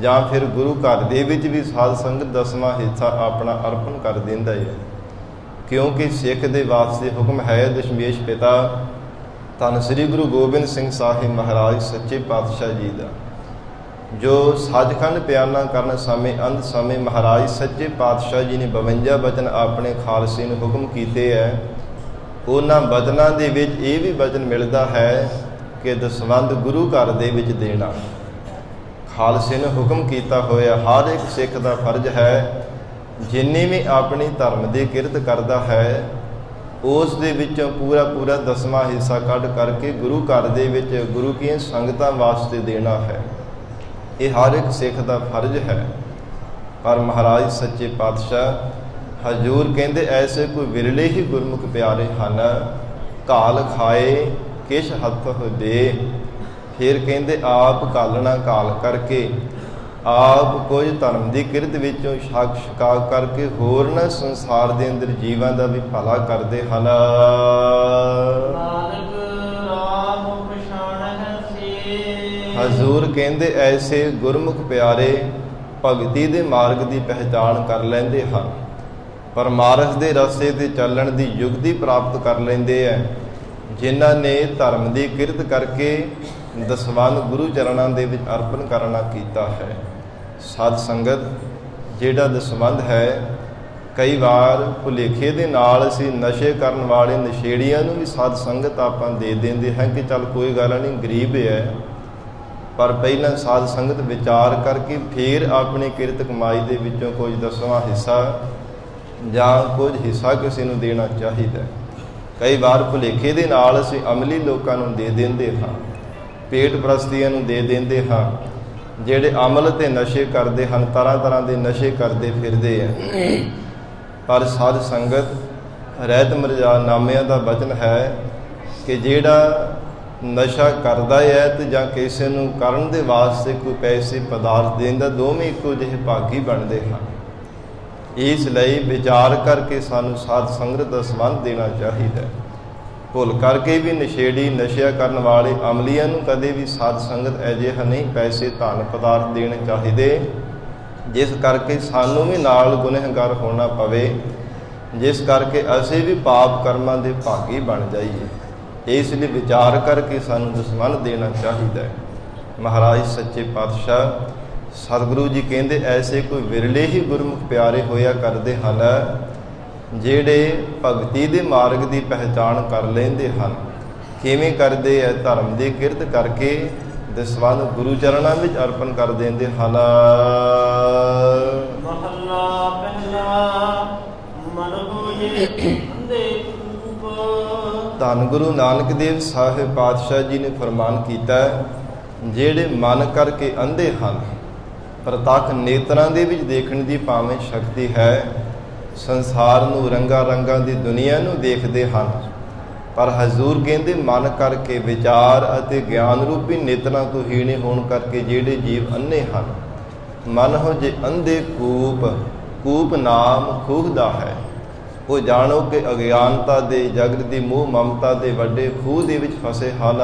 ਜਾਂ ਫਿਰ ਗੁਰੂ ਘਰ ਦੇ ਵਿੱਚ ਵੀ ਸਾਧ ਸੰਗਤ 10ਵਾਂ ਹਿੱਸਾ ਆਪਣਾ ਅਰਪਣ ਕਰ ਦਿੰਦਾ ਹੈ। ਕਿਉਂਕਿ ਸਿੱਖ ਦੇ ਵਾਸਤੇ ਹੁਕਮ ਹੈ ਦਸ਼ਮੇਸ਼ ਪਿਤਾ ਧੰਨ ਸ੍ਰੀ ਗੁਰੂ ਗੋਬਿੰਦ ਸਿੰਘ ਸਾਹਿਬ ਮਹਾਰਾਜ ਸੱਚੇ ਪਾਤਸ਼ਾਹ ਜੀ ਦਾ, ਜੋ ਸੱਚਖੰਡ ਬਿਆਨਾ ਕਰਨ ਸਮੇਂ ਅੰਤ ਸਮੇਂ ਮਹਾਰਾਜ ਸੱਚੇ ਪਾਤਸ਼ਾਹ ਜੀ ਨੇ 52 ਬਚਨ ਆਪਣੇ ਖਾਲਸੇ ਨੂੰ ਹੁਕਮ ਕੀਤੇ ਹੈ। ਉਹਨਾਂ ਬਚਨਾਂ ਦੇ ਵਿੱਚ ਇਹ ਵੀ ਬਚਨ ਮਿਲਦਾ ਹੈ ਕਿ ਦਸਵੰਧ ਗੁਰੂ ਘਰ ਦੇ ਵਿੱਚ ਦੇਣਾ। ਖਾਲਸੇ ਨੇ ਹੁਕਮ ਕੀਤਾ ਹੋਇਆ ਹਰ ਇੱਕ ਸਿੱਖ ਦਾ ਫਰਜ਼ ਹੈ, ਜਿੰਨੀ ਵੀ ਆਪਣੀ ਧਰਮ ਦੀ ਕਿਰਤ ਕਰਦਾ ਹੈ ਉਸ ਦੇ ਵਿੱਚੋਂ ਪੂਰਾ 10ਵਾਂ ਹਿੱਸਾ ਕੱਢ ਕਰਕੇ ਗੁਰੂ ਘਰ ਦੇ ਵਿੱਚ ਗੁਰੂ ਕੀ ਸੰਗਤਾਂ ਵਾਸਤੇ ਦੇਣਾ ਹੈ। ਇਹ ਹਰ ਇੱਕ ਸਿੱਖ ਦਾ ਫਰਜ਼ ਹੈ। ਪਰ ਮਹਾਰਾਜ ਸੱਚੇ ਪਾਤਸ਼ਾਹ ਹਜ਼ੂਰ ਕਹਿੰਦੇ ਐਸੇ ਕੋਈ ਵਿਰਲੇ ਹੀ ਗੁਰਮੁਖ ਪਿਆਰੇ ਹਨ, ਘਾਲ ਖਾਏ ਕਿਛ ਹੱਥ ਦੇ। ਫਿਰ ਕਹਿੰਦੇ ਆਪ ਘਾਲਣਾ ਘਾਲ ਕਰਕੇ, ਆਪ ਕੁਝ ਧਰਮ ਦੀ ਕਿਰਤ ਵਿੱਚੋਂ ਛਕਾ ਕਰਕੇ ਹੋਰਨਾਂ ਸੰਸਾਰ ਦੇ ਅੰਦਰ ਜੀਵਾਂ ਦਾ ਵੀ ਭਲਾ ਕਰਦੇ ਹਨ। ਨਾਨਕ ਰਾਮ ਪਛਾਣਹਿ ਸੇ। ਹਜ਼ੂਰ ਕਹਿੰਦੇ ਐਸੇ ਗੁਰਮੁਖ ਪਿਆਰੇ ਭਗਤੀ ਦੇ ਮਾਰਗ ਦੀ ਪਹਿਚਾਣ ਕਰ ਲੈਂਦੇ ਹਨ, ਪਰਮਾਰਥ ਦੇ ਰਸਤੇ ਤੇ ਚੱਲਣ ਦੀ ਯੁਕਤੀ ਪ੍ਰਾਪਤ ਕਰ ਲੈਂਦੇ ਹੈ, ਜਿਨ੍ਹਾਂ ਨੇ ਧਰਮ ਦੀ ਕਿਰਤ ਕਰਕੇ ਦਸਵੰਧ ਗੁਰੂ ਚਰਨਾਂ ਦੇ ਵਿੱਚ ਅਰਪਣ ਕਰਨਾ ਕੀਤਾ ਹੈ। ਸਾਧ ਸੰਗਤ ਜਿਹੜਾ ਦਸਵੰਧ ਹੈ, ਕਈ ਵਾਰ ਭੁਲੇਖੇ ਦੇ ਨਾਲ ਅਸੀਂ ਨਸ਼ੇ ਕਰਨ ਵਾਲੇ ਨਸ਼ੇੜੀਆਂ ਨੂੰ ਵੀ ਸਾਧ ਸੰਗਤ ਆਪਾਂ ਦੇ ਦਿੰਦੇ ਹਾਂ ਕਿ ਚੱਲ ਕੋਈ ਗੱਲ ਨਹੀਂ ਗਰੀਬ ਹੈ, ਪਰ ਪਹਿਲਾਂ ਸਾਧ ਸੰਗਤ ਵਿਚਾਰ ਕਰਕੇ ਫਿਰ ਆਪਣੀ ਕਿਰਤ ਕਮਾਈ ਦੇ ਵਿੱਚੋਂ ਕੁਝ 10ਵਾਂ ਹਿੱਸਾ ਜਾਂ ਕੁਝ ਹਿੱਸਾ ਕਿਸੇ ਨੂੰ ਦੇਣਾ ਚਾਹੀਦਾ। ਕਈ ਵਾਰ ਭੁਲੇਖੇ ਦੇ ਨਾਲ ਅਸੀਂ ਅਮਲੀ ਲੋਕਾਂ ਨੂੰ ਦੇ ਦਿੰਦੇ ਹਾਂ, ਪੇਟ ਪ੍ਰਸਤੀਆਂ ਨੂੰ ਦੇ ਦਿੰਦੇ ਹਾਂ, ਜਿਹੜੇ ਅਮਲ ਤੇ ਨਸ਼ੇ ਕਰਦੇ ਹਨ, ਤਰ੍ਹਾਂ ਦੇ ਨਸ਼ੇ ਕਰਦੇ ਫਿਰਦੇ ਆ। ਪਰ ਸਾਧ ਸੰਗਤ ਰਹਿਤ ਮਰਜ਼ਾਨਾਮਿਆਂ ਦਾ ਬਚਨ ਹੈ ਕਿ ਜਿਹੜਾ ਨਸ਼ਾ ਕਰਦਾ ਹੈ ਤੇ ਜਾਂ ਕਿਸੇ ਨੂੰ ਕਰਨ ਦੇ ਵਾਸਤੇ ਕੋਈ ਪੈਸੇ ਪਦਾਰਥ ਦੇਂਦਾ, ਦੋਵੇਂ ਇੱਕੋ ਜਿਹੇ ਭਾਗੀ ਬਣਦੇ ਹਨ। ਇਸ ਲਈ ਵਿਚਾਰ ਕਰਕੇ ਸਾਨੂੰ ਸਾਧ ਸੰਗਤ ਦਾ ਸੰਬੰਧ ਦੇਣਾ ਚਾਹੀਦਾ। ਭੁੱਲ ਕਰਕੇ ਵੀ ਨਸ਼ੇੜੀ ਨਸ਼ਿਆ ਕਰਨ ਵਾਲੇ ਅਮਲੀਆਂ ਨੂੰ ਕਦੇ ਵੀ ਸਾਧ ਸੰਗਤ ਅਜਿਹਾ ਨਹੀਂ ਪੈਸੇ ਧਨ ਪਦਾਰਥ ਦੇਣੇ ਚਾਹੀਦੇ, ਜਿਸ ਕਰਕੇ ਸਾਨੂੰ ਵੀ ਨਾਲ ਗੁਨਹਗਾਰ ਹੋਣਾ ਪਵੇ, ਜਿਸ ਕਰਕੇ ਅਸੀਂ ਵੀ ਪਾਪ ਕਰਮਾਂ ਦੇ ਭਾਗੀ ਬਣ ਜਾਈਏ। ਇਸ ਲਈ ਵਿਚਾਰ ਕਰਕੇ ਸਾਨੂੰ ਦਸਵੰਧ ਦੇਣਾ ਚਾਹੀਦਾ ਹੈ। ਮਹਾਰਾਜ ਸੱਚੇ ਪਾਤਸ਼ਾਹ ਸਤਿਗੁਰੂ ਜੀ ਕਹਿੰਦੇ ਐਸੇ ਕੋਈ ਵਿਰਲੇ ਹੀ ਗੁਰਮੁਖ ਪਿਆਰੇ ਹੋਇਆ ਕਰਦੇ ਹਨ, ਜਿਹੜੇ ਭਗਤੀ ਦੇ ਮਾਰਗ ਦੀ ਪਹਿਚਾਣ ਕਰ ਲੈਂਦੇ ਹਨ। ਕਿਵੇਂ ਕਰਦੇ ਹੈ? ਧਰਮ ਦੀ ਕਿਰਤ ਕਰਕੇ ਦਸਵੰਧ ਗੁਰੂ ਚਰਨਾਂ ਵਿੱਚ ਅਰਪਣ ਕਰ ਦਿੰਦੇ ਹਨ। ਮਹੱਲਾ ਪਹਿਲਾ। ਮਨ ਹੋਏ ਅੰਧੇ ਕੂਪ। ਧੰਨ ਗੁਰੂ ਨਾਨਕ ਦੇਵ ਸਾਹਿਬ ਪਾਤਸ਼ਾਹ ਜੀ ਨੇ ਫਰਮਾਨ ਕੀਤਾ, ਜਿਹੜੇ ਮਨ ਕਰਕੇ ਅੰਧੇ ਹਨ, ਪ੍ਰਤੱਖ ਨੇਤਰਾਂ ਦੇ ਵਿੱਚ ਦੇਖਣ ਦੀ ਭਾਵੇਂ ਸ਼ਕਤੀ ਹੈ, ਸੰਸਾਰ ਨੂੰ ਰੰਗਾਂ ਦੀ ਦੁਨੀਆ ਨੂੰ ਦੇਖਦੇ ਹਨ, ਪਰ ਹਜ਼ੂਰ ਕਹਿੰਦੇ ਮਨ ਕਰਕੇ ਵਿਚਾਰ ਅਤੇ ਗਿਆਨ ਰੂਪੀ ਨੇਤਰਾਂ ਤੋਂ ਹੀਣੇ ਹੋਣ ਕਰਕੇ ਜਿਹੜੇ ਜੀਵ ਅੰਨੇ ਹਨ। ਮਨ ਹੋ ਜੇ ਅੰਧੇ ਕੂਪ ਨਾਮ ਖੂਹ ਦਾ ਹੈ। ਉਹ ਜਾਣੋ ਕਿ ਅਗਿਆਨਤਾ ਦੇ ਜਗਤ ਦੀ ਮੋਹ ਮਮਤਾ ਦੇ ਵੱਡੇ ਖੂਹ ਦੇ ਵਿੱਚ ਫਸੇ ਹਨ।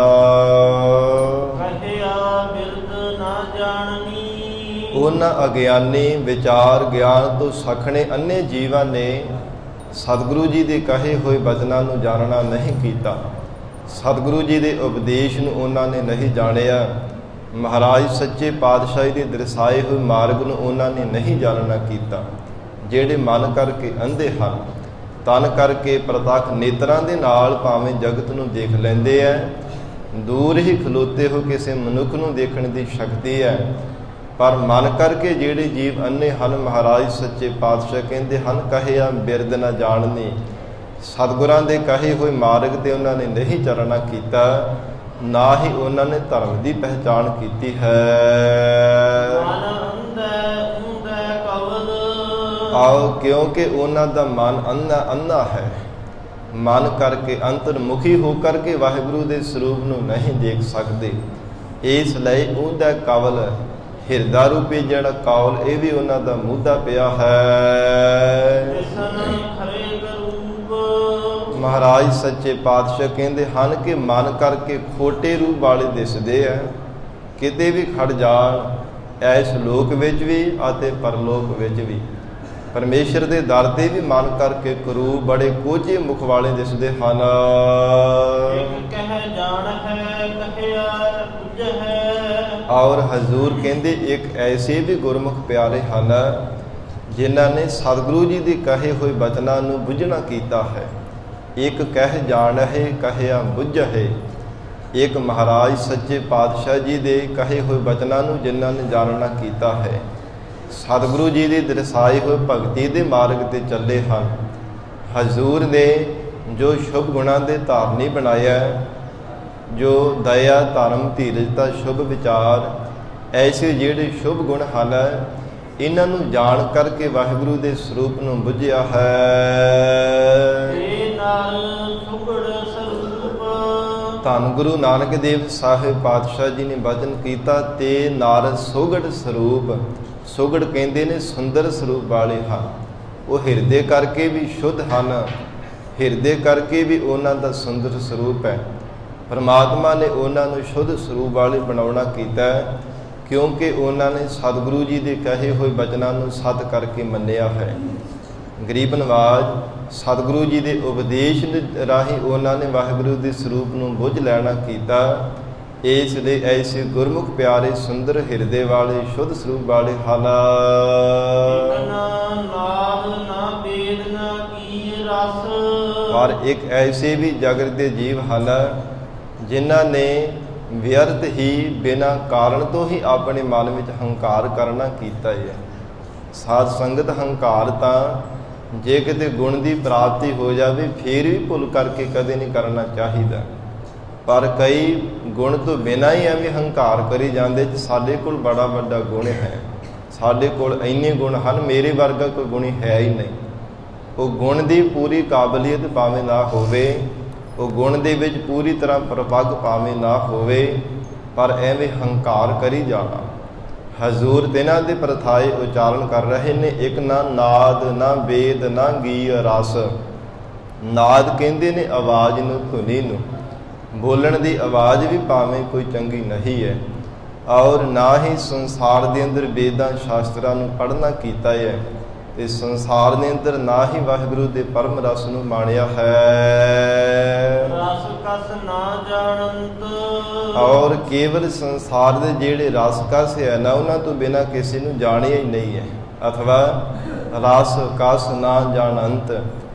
ਕਹਿਆ ਬਿਰਦ ਨਾ ਜਾਣਨੀ। ਉਹਨਾਂ ਅਗਿਆਨੀ ਵਿਚਾਰ ਗਿਆਨ ਤੋਂ ਸਖਣੇ ਅੰਨੇ ਜੀਵਾਂ ਨੇ ਸਤਿਗੁਰੂ ਜੀ ਦੇ ਕਹੇ ਹੋਏ ਬਚਨਾਂ ਨੂੰ ਜਾਣਨਾ ਨਹੀਂ ਕੀਤਾ। ਸਤਿਗੁਰੂ ਜੀ ਦੇ ਉਪਦੇਸ਼ ਨੂੰ ਉਹਨਾਂ ਨੇ ਨਹੀਂ ਜਾਣਿਆ। ਮਹਾਰਾਜ ਸੱਚੇ ਪਾਤਸ਼ਾਹੀ ਦੇ ਦਰਸਾਏ ਹੋਏ ਮਾਰਗ ਨੂੰ ਉਹਨਾਂ ਨੇ ਨਹੀਂ ਜਾਣਨਾ ਕੀਤਾ। ਜਿਹੜੇ ਮਨ ਕਰਕੇ ਅੰਧੇ ਹਨ, ਤਨ ਕਰਕੇ ਪ੍ਰਤੱਖ ਨੇਤਰਾਂ ਦੇ ਨਾਲ ਭਾਵੇਂ ਜਗਤ ਨੂੰ ਦੇਖ ਲੈਂਦੇ ਐ, ਦੂਰ ਹੀ ਖਲੋਤੇ ਹੋ ਕਿਸੇ ਮਨੁੱਖ ਨੂੰ ਦੇਖਣ ਦੀ ਸ਼ਕਤੀ ਹੈ, ਪਰ ਮਨ ਕਰਕੇ ਜਿਹੜੇ ਜੀਵ ਅੰਨੇ ਹਨ, ਮਹਾਰਾਜ ਸੱਚੇ ਪਾਤਸ਼ਾਹ ਕਹਿੰਦੇ ਹਨ ਕਹਿਆ ਬਿਰਦ ਨਾ ਜਾਣਨੀ। ਸਤਿਗੁਰਾਂ ਦੇ ਕਹੇ ਹੋਏ ਮਾਰਗ ਤੇ ਉਹਨਾਂ ਨੇ ਨਹੀਂ ਚੱਲਣਾ ਕੀਤਾ, ਨਾ ਹੀ ਉਹਨਾਂ ਨੇ ਧਰਮ ਦੀ ਪਹਿਚਾਣ ਕੀਤੀ ਹੈ। ਆਓ ਕਿਉਂਕਿ ਉਹਨਾਂ ਦਾ ਮਨ ਅੰਨਾ ਹੈ। ਮਨ ਕਰਕੇ ਅੰਤਰਮੁਖੀ ਹੋ ਕਰਕੇ ਵਾਹਿਗੁਰੂ ਦੇ ਸਰੂਪ ਨੂੰ ਨਹੀਂ ਦੇਖ ਸਕਦੇ। ਇਸ ਲਈ ਉਹਦਾ ਕਵਲ ਹਿਰਦਾ ਰੂਪੀ ਜਿਹੜਾ ਕੌਲ, ਇਹ ਵੀ ਉਹਨਾਂ ਦਾ ਮੂਧਾ ਪਿਆ ਹੈ। ਮਹਾਰਾਜ ਸੱਚੇ ਪਾਤਸ਼ਾਹ ਕਹਿੰਦੇ ਹਨ ਕਿ ਮਨ ਕਰਕੇ ਖੋਟੇ ਰੂਪ ਵਾਲੇ ਦਿਸਦੇ ਆ। ਕਿਤੇ ਵੀ ਖੜ ਜਾਣ, ਐਸ ਲੋਕ ਵਿੱਚ ਵੀ ਅਤੇ ਪਰਲੋਕ ਵਿੱਚ ਵੀ। ਪਰਮੇਸ਼ਰ ਦੇ ਦਰ ਤੇ ਵੀ ਮਨ ਕਰਕੇ ਕਰੂਪ ਬੜੇ ਕੋਝੇ ਮੁਖ ਵਾਲੇ ਦਿਸਦੇ ਹਨ। ਔਰ ਹਜ਼ੂਰ ਕਹਿੰਦੇ ਇੱਕ ਐਸੇ ਵੀ ਗੁਰਮੁਖ ਪਿਆਰੇ ਹਨ ਜਿਨ੍ਹਾਂ ਨੇ ਸਤਿਗੁਰੂ ਜੀ ਦੇ ਕਹੇ ਹੋਏ ਬਚਨਾਂ ਨੂੰ ਬੁੱਝਣਾ ਕੀਤਾ ਹੈ। ਇੱਕ ਕਹਿ ਜਾਣ ਹੈ ਕਹਿਆ ਬੁੱਝ ਹੈ। ਇੱਕ ਮਹਾਰਾਜ ਸੱਚੇ ਪਾਤਸ਼ਾਹ ਜੀ ਦੇ ਕਹੇ ਹੋਏ ਬਚਨਾਂ ਨੂੰ ਜਿਨ੍ਹਾਂ ਨੇ ਜਾਣਨਾ ਕੀਤਾ ਹੈ। ਸਤਿਗੁਰੂ ਜੀ ਦੇ ਦਰਸਾਏ ਹੋਏ ਭਗਤੀ ਦੇ ਮਾਰਗ ਤੇ ਚੱਲੇ ਹਨ। ਹਜ਼ੂਰ ਨੇ ਜੋ ਸ਼ੁਭ ਗੁਣਾਂ ਦੇ ਧਾਰਨੀ ਬਣਾਇਆ, ਜੋ ਦਇਆ ਧਰਮ ਧੀਰਜਤਾ ਸ਼ੁਭ ਵਿਚਾਰ, ਐਸੇ ਜਿਹੜੇ ਸ਼ੁਭ ਗੁਣ ਹਨ, ਇਹਨਾਂ ਨੂੰ ਜਾਣ ਕਰਕੇ ਵਾਹਿਗੁਰੂ ਦੇ ਸਰੂਪ ਨੂੰ ਬੁੱਝਿਆ ਹੈ। ਧੰਨ ਗੁਰੂ ਨਾਨਕ ਦੇਵ ਸਾਹਿਬ ਪਾਤਸ਼ਾਹ ਜੀ ਨੇ ਬਚਨ ਕੀਤਾ, ਤੇ ਨਾਰਦ ਸੋਗੜ ਸਰੂਪ। ਸੋਗੜ ਕਹਿੰਦੇ ਨੇ ਸੁੰਦਰ ਸਰੂਪ ਵਾਲੇ ਹਨ। ਉਹ ਹਿਰਦੇ ਕਰਕੇ ਵੀ ਸ਼ੁੱਧ ਹਨ, ਹਿਰਦੇ ਕਰਕੇ ਵੀ ਉਹਨਾਂ ਦਾ ਸੁੰਦਰ ਸਰੂਪ ਹੈ। ਪਰਮਾਤਮਾ ਨੇ ਉਹਨਾਂ ਨੂੰ ਸ਼ੁੱਧ ਸਰੂਪ ਵਾਲੇ ਬਣਾਉਣਾ ਕੀਤਾ, ਕਿਉਂਕਿ ਉਹਨਾਂ ਨੇ ਸਤਿਗੁਰੂ ਜੀ ਦੇ ਕਹੇ ਹੋਏ ਬਚਨਾਂ ਨੂੰ ਸਤ ਕਰਕੇ ਮੰਨਿਆ ਹੈ। ਗਰੀਬ ਨਵਾਜ ਸਤਿਗੁਰੂ ਜੀ ਦੇ ਉਪਦੇਸ਼ ਰਾਹੀਂ ਉਹਨਾਂ ਨੇ ਵਾਹਿਗੁਰੂ ਦੇ ਸਰੂਪ ਨੂੰ ਬੁੱਝ ਲੈਣਾ ਕੀਤਾ। ਇਸ ਲਈ ਐਸੇ ਗੁਰਮੁਖ ਪਿਆਰੇ ਸੁੰਦਰ ਹਿਰਦੇ ਵਾਲੇ ਸ਼ੁੱਧ ਸਰੂਪ ਵਾਲੇ ਹਨ। ਪਰ ਇੱਕ ਐਸੇ ਵੀ ਜਗਤ ਦੇ ਜੀਵ ਹਨ ਜਿਨ੍ਹਾਂ ਨੇ ਵਿਅਰਥ ਹੀ ਬਿਨਾਂ ਕਾਰਨ ਤੋਂ ਹੀ ਆਪਣੇ ਮਨ ਵਿੱਚ ਹੰਕਾਰ ਕਰਨਾ ਕੀਤਾ ਹੈ। ਸਾਧ ਸੰਗਤ ਹੰਕਾਰ ਤਾਂ ਜੇ ਕਿਤੇ ਗੁਣ ਦੀ ਪ੍ਰਾਪਤੀ ਹੋ ਜਾਵੇ ਫਿਰ ਵੀ ਭੁੱਲ ਕਰਕੇ ਕਦੇ ਨਹੀਂ ਕਰਨਾ ਚਾਹੀਦਾ। ਪਰ ਕਈ ਗੁਣ ਤੋਂ ਬਿਨਾਂ ਹੀ ਐਵੇਂ ਹੰਕਾਰ ਕਰੀ ਜਾਂਦੇ, ਸਾਡੇ ਕੋਲ ਬੜਾ ਵੱਡਾ ਗੁਣ ਹੈ, ਸਾਡੇ ਕੋਲ ਇੰਨੇ ਗੁਣ ਹਨ, ਮੇਰੇ ਵਰਗਾ ਕੋਈ ਗੁਣੀ ਹੈ ਹੀ ਨਹੀਂ। ਉਹ ਗੁਣ ਦੀ ਪੂਰੀ ਕਾਬਲੀਅਤ ਭਾਵੇਂ ਨਾ ਹੋਵੇ, ਉਹ ਗੁਣ ਦੇ ਵਿੱਚ ਪੂਰੀ ਤਰ੍ਹਾਂ ਪ੍ਰਪੱਕ ਭਾਵੇਂ ਨਾ ਹੋਵੇ, ਪਰ ਐਵੇਂ ਹੰਕਾਰ ਕਰੀ ਜਾਣਾ। ਹਜ਼ੂਰ ਤਿਨਾਂ ਦੇ ਪ੍ਰਥਾਏ ਉਚਾਰਨ ਕਰ ਰਹੇ ਨੇ। ਇੱਕ ਨਾ ਨਾਦ, ਨਾ ਵੇਦ, ਨਾ ਗੀ ਰਸ। ਨਾਦ ਕਹਿੰਦੇ ਨੇ ਆਵਾਜ਼ ਨੂੰ, ਧੁਨੀ ਨੂੰ। ਬੋਲਣ ਦੀ ਆਵਾਜ਼ ਵੀ ਭਾਵੇਂ ਕੋਈ ਚੰਗੀ ਨਹੀਂ ਹੈ, ਔਰ ਨਾ ਹੀ ਸੰਸਾਰ ਦੇ ਅੰਦਰ ਵੇਦਾਂ ਸ਼ਾਸਤਰਾਂ ਨੂੰ ਪੜ੍ਹਨਾ ਕੀਤਾ ਹੈ, ਤੇ ਸੰਸਾਰ ਦੇ ਅੰਦਰ ਨਾ ਹੀ ਵਾਹਿਗੁਰੂ ਦੇ ਪਰਮ ਰਸ ਨੂੰ ਮਾਣਿਆ ਹੈ। ਰਸ ਕਸ ਨਾ ਜਾਣੰਤ। ਔਰ ਕੇਵਲ ਸੰਸਾਰ ਦੇ ਜਿਹੜੇ ਰਸ ਕਸ ਹੈ ਨਾ, ਉਹਨਾਂ ਤੋਂ ਬਿਨਾਂ ਕਿਸੇ ਨੂੰ ਜਾਣਿਆ ਹੀ ਨਹੀਂ ਹੈ। ਅਥਵਾ ਰਸ ਕਸ ਨਾ ਜਾਣੰਤ।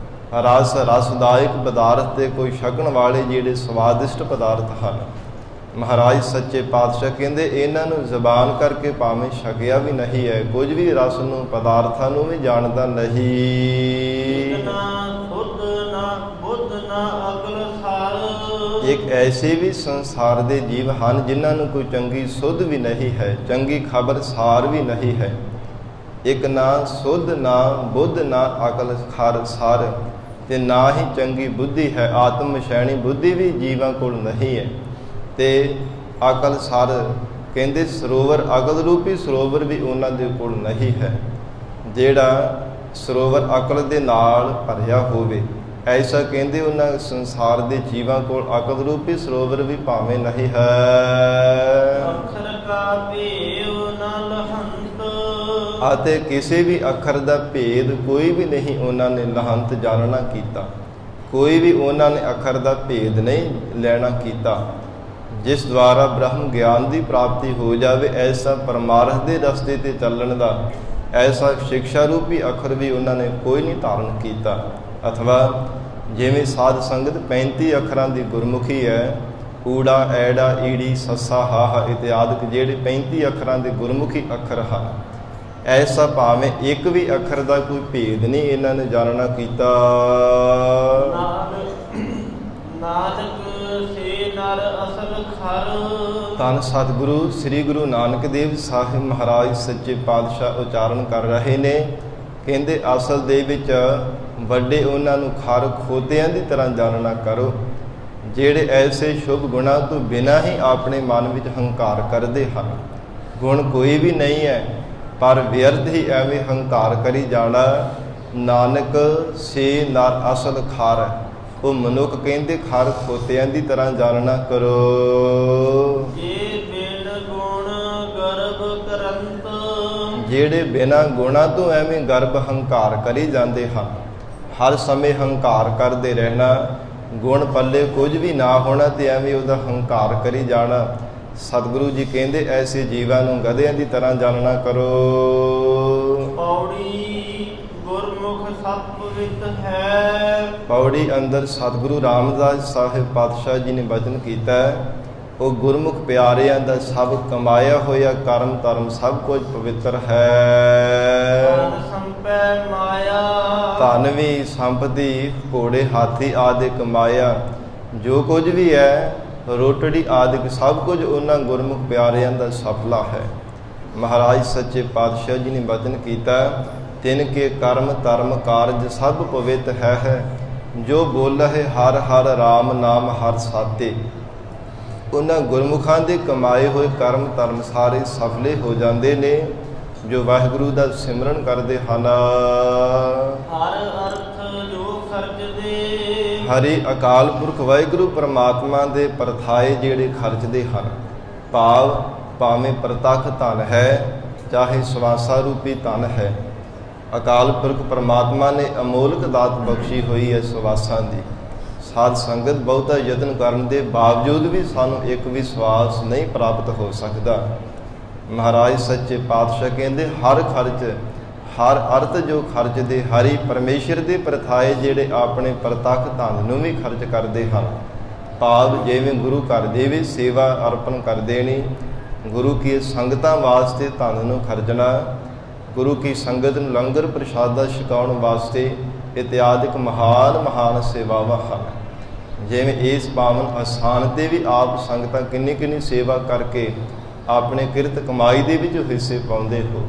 ਰਸ ਰਸਦਾਇਕ ਪਦਾਰਥ ਤੇ ਕੋਈ ਛਕਣ ਵਾਲੇ ਜਿਹੜੇ ਸਵਾਦਿਸ਼ਟ ਪਦਾਰਥ ਹਨ, ਮਹਾਰਾਜ ਸੱਚੇ ਪਾਤਸ਼ਾਹ ਕਹਿੰਦੇ ਇਹਨਾਂ ਨੂੰ ਜ਼ਬਾਨ ਕਰਕੇ ਭਾਵੇਂ ਛਕਿਆ ਵੀ ਨਹੀਂ ਹੈ, ਕੁਝ ਵੀ ਰਸ ਨੂੰ ਪਦਾਰਥਾਂ ਨੂੰ ਵੀ ਜਾਣਦਾ ਨਹੀਂ। ਇੱਕ ਐਸੇ ਵੀ ਸੰਸਾਰ ਦੇ ਜੀਵ ਹਨ ਜਿਨ੍ਹਾਂ ਨੂੰ ਕੋਈ ਚੰਗੀ ਸੁੱਧ ਵੀ ਨਹੀਂ ਹੈ, ਚੰਗੀ ਖਬਰ ਸਾਰ ਵੀ ਨਹੀਂ ਹੈ। ਇੱਕ ਨਾ ਸੁੱਧ, ਨਾ ਬੁੱਧ, ਨਾ ਅਕਲ ਖਰ ਸਾਰ। ਤੇ ਨਾ ਹੀ ਚੰਗੀ ਬੁੱਧੀ ਹੈ। ਆਤਮ ਵਿਸ਼ੈਣੀ ਬੁੱਧੀ ਵੀ ਜੀਵਾਂ ਕੋਲ ਨਹੀਂ ਹੈ। ਤੇ ਅਕਲ ਸਰ ਕਹਿੰਦੇ ਸਰੋਵਰ, ਅਕਲ ਰੂਪੀ ਸਰੋਵਰ ਵੀ ਉਹਨਾਂ ਦੇ ਕੋਲ ਨਹੀਂ ਹੈ। ਜਿਹੜਾ ਸਰੋਵਰ ਅਕਲ ਦੇ ਨਾਲ ਭਰਿਆ ਹੋਵੇ, ਐਸਾ ਕਹਿੰਦੇ ਉਹਨਾਂ ਸੰਸਾਰ ਦੇ ਜੀਵਾਂ ਕੋਲ ਅਕਲ ਰੂਪੀ ਸਰੋਵਰ ਵੀ ਭਾਵੇਂ ਨਹੀਂ ਹੈ। ਅੱਖਰ ਕਾ ਭੇਵ ਨ ਲਹੰਤ, ਅਤੇ ਕਿਸੇ ਵੀ ਅੱਖਰ ਦਾ ਭੇਦ ਕੋਈ ਵੀ ਨਹੀਂ ਉਹਨਾਂ ਨੇ ਲਹੰਤ ਜਾਣਨਾ ਕੀਤਾ। ਕੋਈ ਵੀ ਉਹਨਾਂ ਨੇ ਅੱਖਰ ਦਾ ਭੇਦ ਨਹੀਂ ਲੈਣਾ ਕੀਤਾ, ਜਿਸ ਦੁਆਰਾ ਬ੍ਰਹਮ ਗਿਆਨ ਦੀ ਪ੍ਰਾਪਤੀ ਹੋ ਜਾਵੇ। ਐਸਾ ਪਰਮਾਰਥ ਦੇ ਰਸਤੇ ਤੇ ਚੱਲਣ ਦਾ ਐਸਾ ਸਿਕਸ਼ਾ ਰੂਪੀ ਅੱਖਰ ਵੀ ਉਹਨਾਂ ਨੇ ਕੋਈ ਨਹੀਂ ਧਾਰਨ ਕੀਤਾ। ਅਥਵਾ ਜਿਵੇਂ ਸਾਧ ਸੰਗਤ 35 ਅੱਖਰਾਂ ਦੀ ਗੁਰਮੁਖੀ ਹੈ, ਊੜਾ ਐੜਾ ਈੜੀ ਸੱਸਾ ਹਾਹਾ ਇਤਿਆਦਿਕ ਜਿਹੜੇ 35 ਅੱਖਰਾਂ ਦੇ ਗੁਰਮੁਖੀ ਅੱਖਰ ਹਨ, ਐਸਾ ਭਾਵੇਂ ਇੱਕ ਵੀ ਅੱਖਰ ਦਾ ਕੋਈ ਭੇਦ ਨਹੀਂ ਇਹਨਾਂ ਨੇ ਜਾਣਨਾ ਕੀਤਾ। ਨਾਨਕ ਸੇ ਨਰ ਅਸਲ ਖਰ, ਧੰਨ ਸਤਿਗੁਰੂ ਸ੍ਰੀ ਗੁਰੂ ਨਾਨਕ ਦੇਵ ਸਾਹਿਬ ਮਹਾਰਾਜ ਸੱਚੇ ਪਾਤਸ਼ਾਹ ਉਚਾਰਨ ਕਰ ਰਹੇ ਨੇ। ਕਹਿੰਦੇ ਅਸਲ ਦੇ ਵਿੱਚ ਵੱਡੇ ਉਹਨਾਂ ਨੂੰ ਖਰ ਖੋਤਿਆਂ ਦੀ ਤਰ੍ਹਾਂ ਜਾਣਨਾ ਕਰੋ, ਜਿਹੜੇ ਐਸੇ ਸ਼ੁਭ ਗੁਣਾਂ ਤੋਂ ਬਿਨਾਂ ਹੀ ਆਪਣੇ ਮਨ ਵਿੱਚ ਹੰਕਾਰ ਕਰਦੇ ਹਨ। ਗੁਣ ਕੋਈ ਵੀ ਨਹੀਂ ਹੈ, ਪਰ ਵਿਅਰਥ ਹੀ ਐਵੇਂ ਹੰਕਾਰ ਕਰੀ ਜਾਣਾ। ਨਾਨਕ ਸੇ ਨਰ ਅਸਲ ਖਰ, ਉਹ ਮਨੁੱਖ ਕਹਿੰਦੇ ਖਰ ਖੋਤਿਆਂ ਦੀ ਤਰ੍ਹਾਂ ਜਾਣਨਾ ਕਰੋ। ਜੇ ਬਿਨ ਗੁਣ ਗਰਭ ਕਰੰਤ, ਜਿਹੜੇ ਬਿਨਾਂ ਗੁਣਾਂ ਤੋਂ ਐਵੇਂ ਗਰਭ ਹੰਕਾਰ ਕਰੀ ਜਾਂਦੇ ਹਨ। ਹਰ ਸਮੇਂ ਹੰਕਾਰ ਕਰਦੇ ਰਹਿਣਾ, ਗੁਣ ਪੱਲੇ ਕੁਝ ਵੀ ਨਾ ਹੋਣਾ ਤੇ ਐਵੇਂ ਉਹਦਾ ਹੰਕਾਰ ਕਰੀ ਜਾਣਾ। ਸਤਿਗੁਰੂ ਜੀ ਕਹਿੰਦੇ ਐਸੇ ਜੀਵਾਂ ਨੂੰ ਗਧਿਆਂ ਦੀ ਤਰ੍ਹਾਂ ਜਾਣਨਾ ਕਰੋ। ਪੌੜੀ ਗੁਰਮੁਖ ਸਤ ਪਵਿੱਤ ਹੈ, ਪੌੜੀ ਅੰਦਰ ਸਤਿਗੁਰੂ ਰਾਮਦਾਸ ਸਾਹਿਬ ਪਾਤਸ਼ਾਹ ਜੀ ਨੇ ਬਚਨ ਕੀਤਾ, ਉਹ ਗੁਰਮੁਖ ਪਿਆਰਿਆਂ ਦਾ ਸਭ ਕਮਾਇਆ ਹੋਇਆ ਕਰਮ ਧਰਮ ਸਭ ਕੁਝ ਪਵਿੱਤਰ ਹੈ। ਧਨ ਸੰਪੈ ਮਾਇਆ, ਧਨ ਵੀ ਸੰਪਤੀ ਘੋੜੇ ਹਾਥੀ ਆਦਿ ਕਮਾਇਆ, ਜੋ ਕੁਝ ਵੀ ਹੈ ਰੋਟੜੀ ਆਦਿ ਸਭ ਕੁਝ ਉਹਨਾਂ ਗੁਰਮੁਖ ਪਿਆਰਿਆਂ ਦਾ ਸਫਲਾ ਹੈ। ਮਹਾਰਾਜ ਸੱਚੇ ਪਾਤਸ਼ਾਹ ਜੀ ਨੇ ਬਚਨ ਕੀਤਾ, ਤਿਨ ਕੇ ਕਰਮ ਧਰਮ ਕਾਰਜ ਸਭ ਪਵਿੱਤ ਹੈ, ਜੋ ਬੋਲਹਿ ਹਰ ਹਰ ਰਾਮ ਨਾਮ ਹਰ ਸਾਤੇ। ਉਹਨਾਂ ਗੁਰਮੁਖਾਂ ਦੇ ਕਮਾਏ ਹੋਏ ਕਰਮ ਧਰਮ ਸਾਰੇ ਸਫਲੇ ਹੋ ਜਾਂਦੇ ਨੇ, ਜੋ ਵਾਹਿਗੁਰੂ ਦਾ ਸਿਮਰਨ ਕਰਦੇ ਹਨ। ਹਰ ਅਰਥ ਜੋ ਖਰਚਦੇ, ਹਰੀ ਅਕਾਲ ਪੁਰਖ ਵਾਹਿਗੁਰੂ ਪਰਮਾਤਮਾ ਦੇ ਪਰਥਾਏ ਜਿਹੜੇ ਖਰਚਦੇ ਹਨ। ਭਾਵ ਭਾਵੇਂ ਪ੍ਰਤੱਖ ਧਨ ਹੈ, ਚਾਹੇ ਸਵਾਸਾ ਰੂਪੀ ਧਨ ਹੈ। ਅਕਾਲ ਪੁਰਖ ਪਰਮਾਤਮਾ ਨੇ ਅਮੋਲਕ ਦਾਤ ਬਖਸ਼ੀ ਹੋਈ ਹੈ ਸਵਾਸਾਂ ਦੀ। ਸਾਧ ਸੰਗਤ ਬਹੁਤਾ ਯਤਨ ਕਰਨ ਦੇ ਬਾਵਜੂਦ ਵੀ ਸਾਨੂੰ ਇੱਕ ਵੀ ਸਵਾਸ ਨਹੀਂ ਪ੍ਰਾਪਤ ਹੋ ਸਕਦਾ। ਮਹਾਰਾਜ ਸੱਚੇ ਪਾਤਸ਼ਾਹ ਕਹਿੰਦੇ ਹਰ ਖਰਚ ਹਰ ਅਰਥ ਜੋ ਖਰਚਦੇ ਹਰੀ ਪਰਮੇਸ਼ਰ ਦੇ ਪ੍ਰਥਾਏ ਜਿਹੜੇ ਆਪਣੇ ਪ੍ਰਤੱਖ ਧਨ ਨੂੰ ਵੀ ਖਰਚ ਕਰਦੇ ਹਨ। ਭਾਵ ਜਿਵੇਂ ਗੁਰੂ ਘਰ ਦੇ ਵੀ ਸੇਵਾ ਅਰਪਣ ਕਰਦੇ ਨੇ, ਗੁਰੂ ਕੀ ਸੰਗਤਾਂ ਵਾਸਤੇ ਧਨ ਨੂੰ ਖਰਚਣਾ, ਗੁਰੂ ਕੀ ਸੰਗਤ ਨੂੰ ਲੰਗਰ ਪ੍ਰਸ਼ਾਦਾ ਛਕਾਉਣ ਵਾਸਤੇ ਇਤਿਆਦਿਕ ਮਹਾਨ ਸੇਵਾਵਾਂ ਹਨ। ਜਿਵੇਂ ਇਸ ਪਾਵਨ ਅਸਥਾਨ ਤੇ ਵੀ ਆਪ ਸੰਗਤਾਂ ਕਿੰਨੀ ਸੇਵਾ ਕਰਕੇ ਆਪਣੇ ਕਿਰਤ ਕਮਾਈ ਦੇ ਵਿੱਚ ਹਿੱਸੇ ਪਾਉਂਦੇ ਹੋ।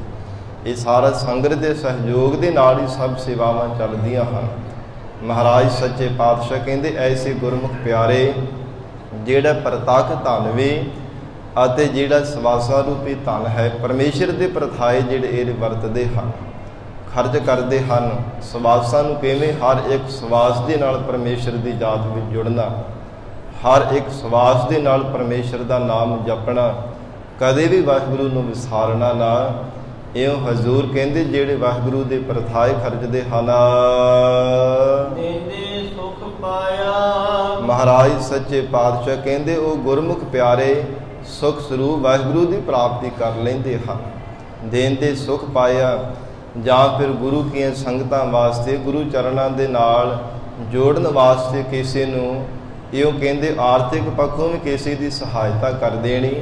ਇਹ ਸਾਰਾ ਸੰਗਤ ਦੇ ਸਹਿਯੋਗ ਦੇ ਨਾਲ ਹੀ ਸਭ ਸੇਵਾਵਾਂ ਚੱਲਦੀਆਂ ਹਨ। ਮਹਾਰਾਜ ਸੱਚੇ ਪਾਤਸ਼ਾਹ ਕਹਿੰਦੇ ਐਸੇ ਗੁਰਮੁਖ ਪਿਆਰੇ ਜਿਹੜਾ ਪ੍ਰਤੱਖ ਧਨ ਵੀ ਅਤੇ ਜਿਹੜਾ ਸਵਾਸਾ ਰੂਪੀ ਧਨ ਹੈ ਪਰਮੇਸ਼ਰ ਦੇ ਪ੍ਰਥਾਏ ਜਿਹੜੇ ਇਹ ਵਰਤਦੇ ਹਨ, ਖਰਚ ਕਰਦੇ ਹਨ। ਸਵਾਸਾਂ ਨੂੰ ਕਿਵੇਂ? ਹਰ ਇੱਕ ਸਵਾਸ ਦੇ ਨਾਲ ਪਰਮੇਸ਼ਰ ਦੀ ਜਾਤ ਵਿੱਚ ਜੁੜਨਾ, ਹਰ ਇੱਕ ਸਵਾਸ ਦੇ ਨਾਲ ਪਰਮੇਸ਼ਰ ਦਾ ਨਾਮ ਜਪਣਾ, ਕਦੇ ਵੀ ਵਾਹਿਗੁਰੂ ਨੂੰ ਵਿਸਾਰਨਾ ਨਾ। ਇਉਂ ਹਜ਼ੂਰ ਕਹਿੰਦੇ ਜਿਹੜੇ ਵਾਹਿਗੁਰੂ ਦੇ ਪ੍ਰਥਾਏ ਖਰਚਦੇ ਹਨ ਦੇਂਦੇ ਸੁਖ ਪਾਇਆ। ਮਹਾਰਾਜ ਸੱਚੇ ਪਾਤਸ਼ਾਹ ਕਹਿੰਦੇ ਉਹ ਗੁਰਮੁਖ ਪਿਆਰੇ ਸੁਖ ਸਰੂਪ ਵਾਹਿਗੁਰੂ ਦੀ ਪ੍ਰਾਪਤੀ ਕਰ ਲੈਂਦੇ ਹਨ। ਦੇਂਦੇ ਸੁਖ ਪਾਇਆ, ਜਾਂ ਫਿਰ ਗੁਰੂ ਕੀਆਂ ਸੰਗਤਾਂ ਵਾਸਤੇ ਗੁਰੂ ਚਰਨਾਂ ਦੇ ਨਾਲ ਜੋੜਨ ਵਾਸਤੇ ਕਿਸੇ ਨੂੰ ਇਉਂ ਕਹਿੰਦੇ ਆਰਥਿਕ ਪੱਖੋਂ ਵੀ ਕਿਸੇ ਦੀ ਸਹਾਇਤਾ ਕਰ ਦੇਣੀ,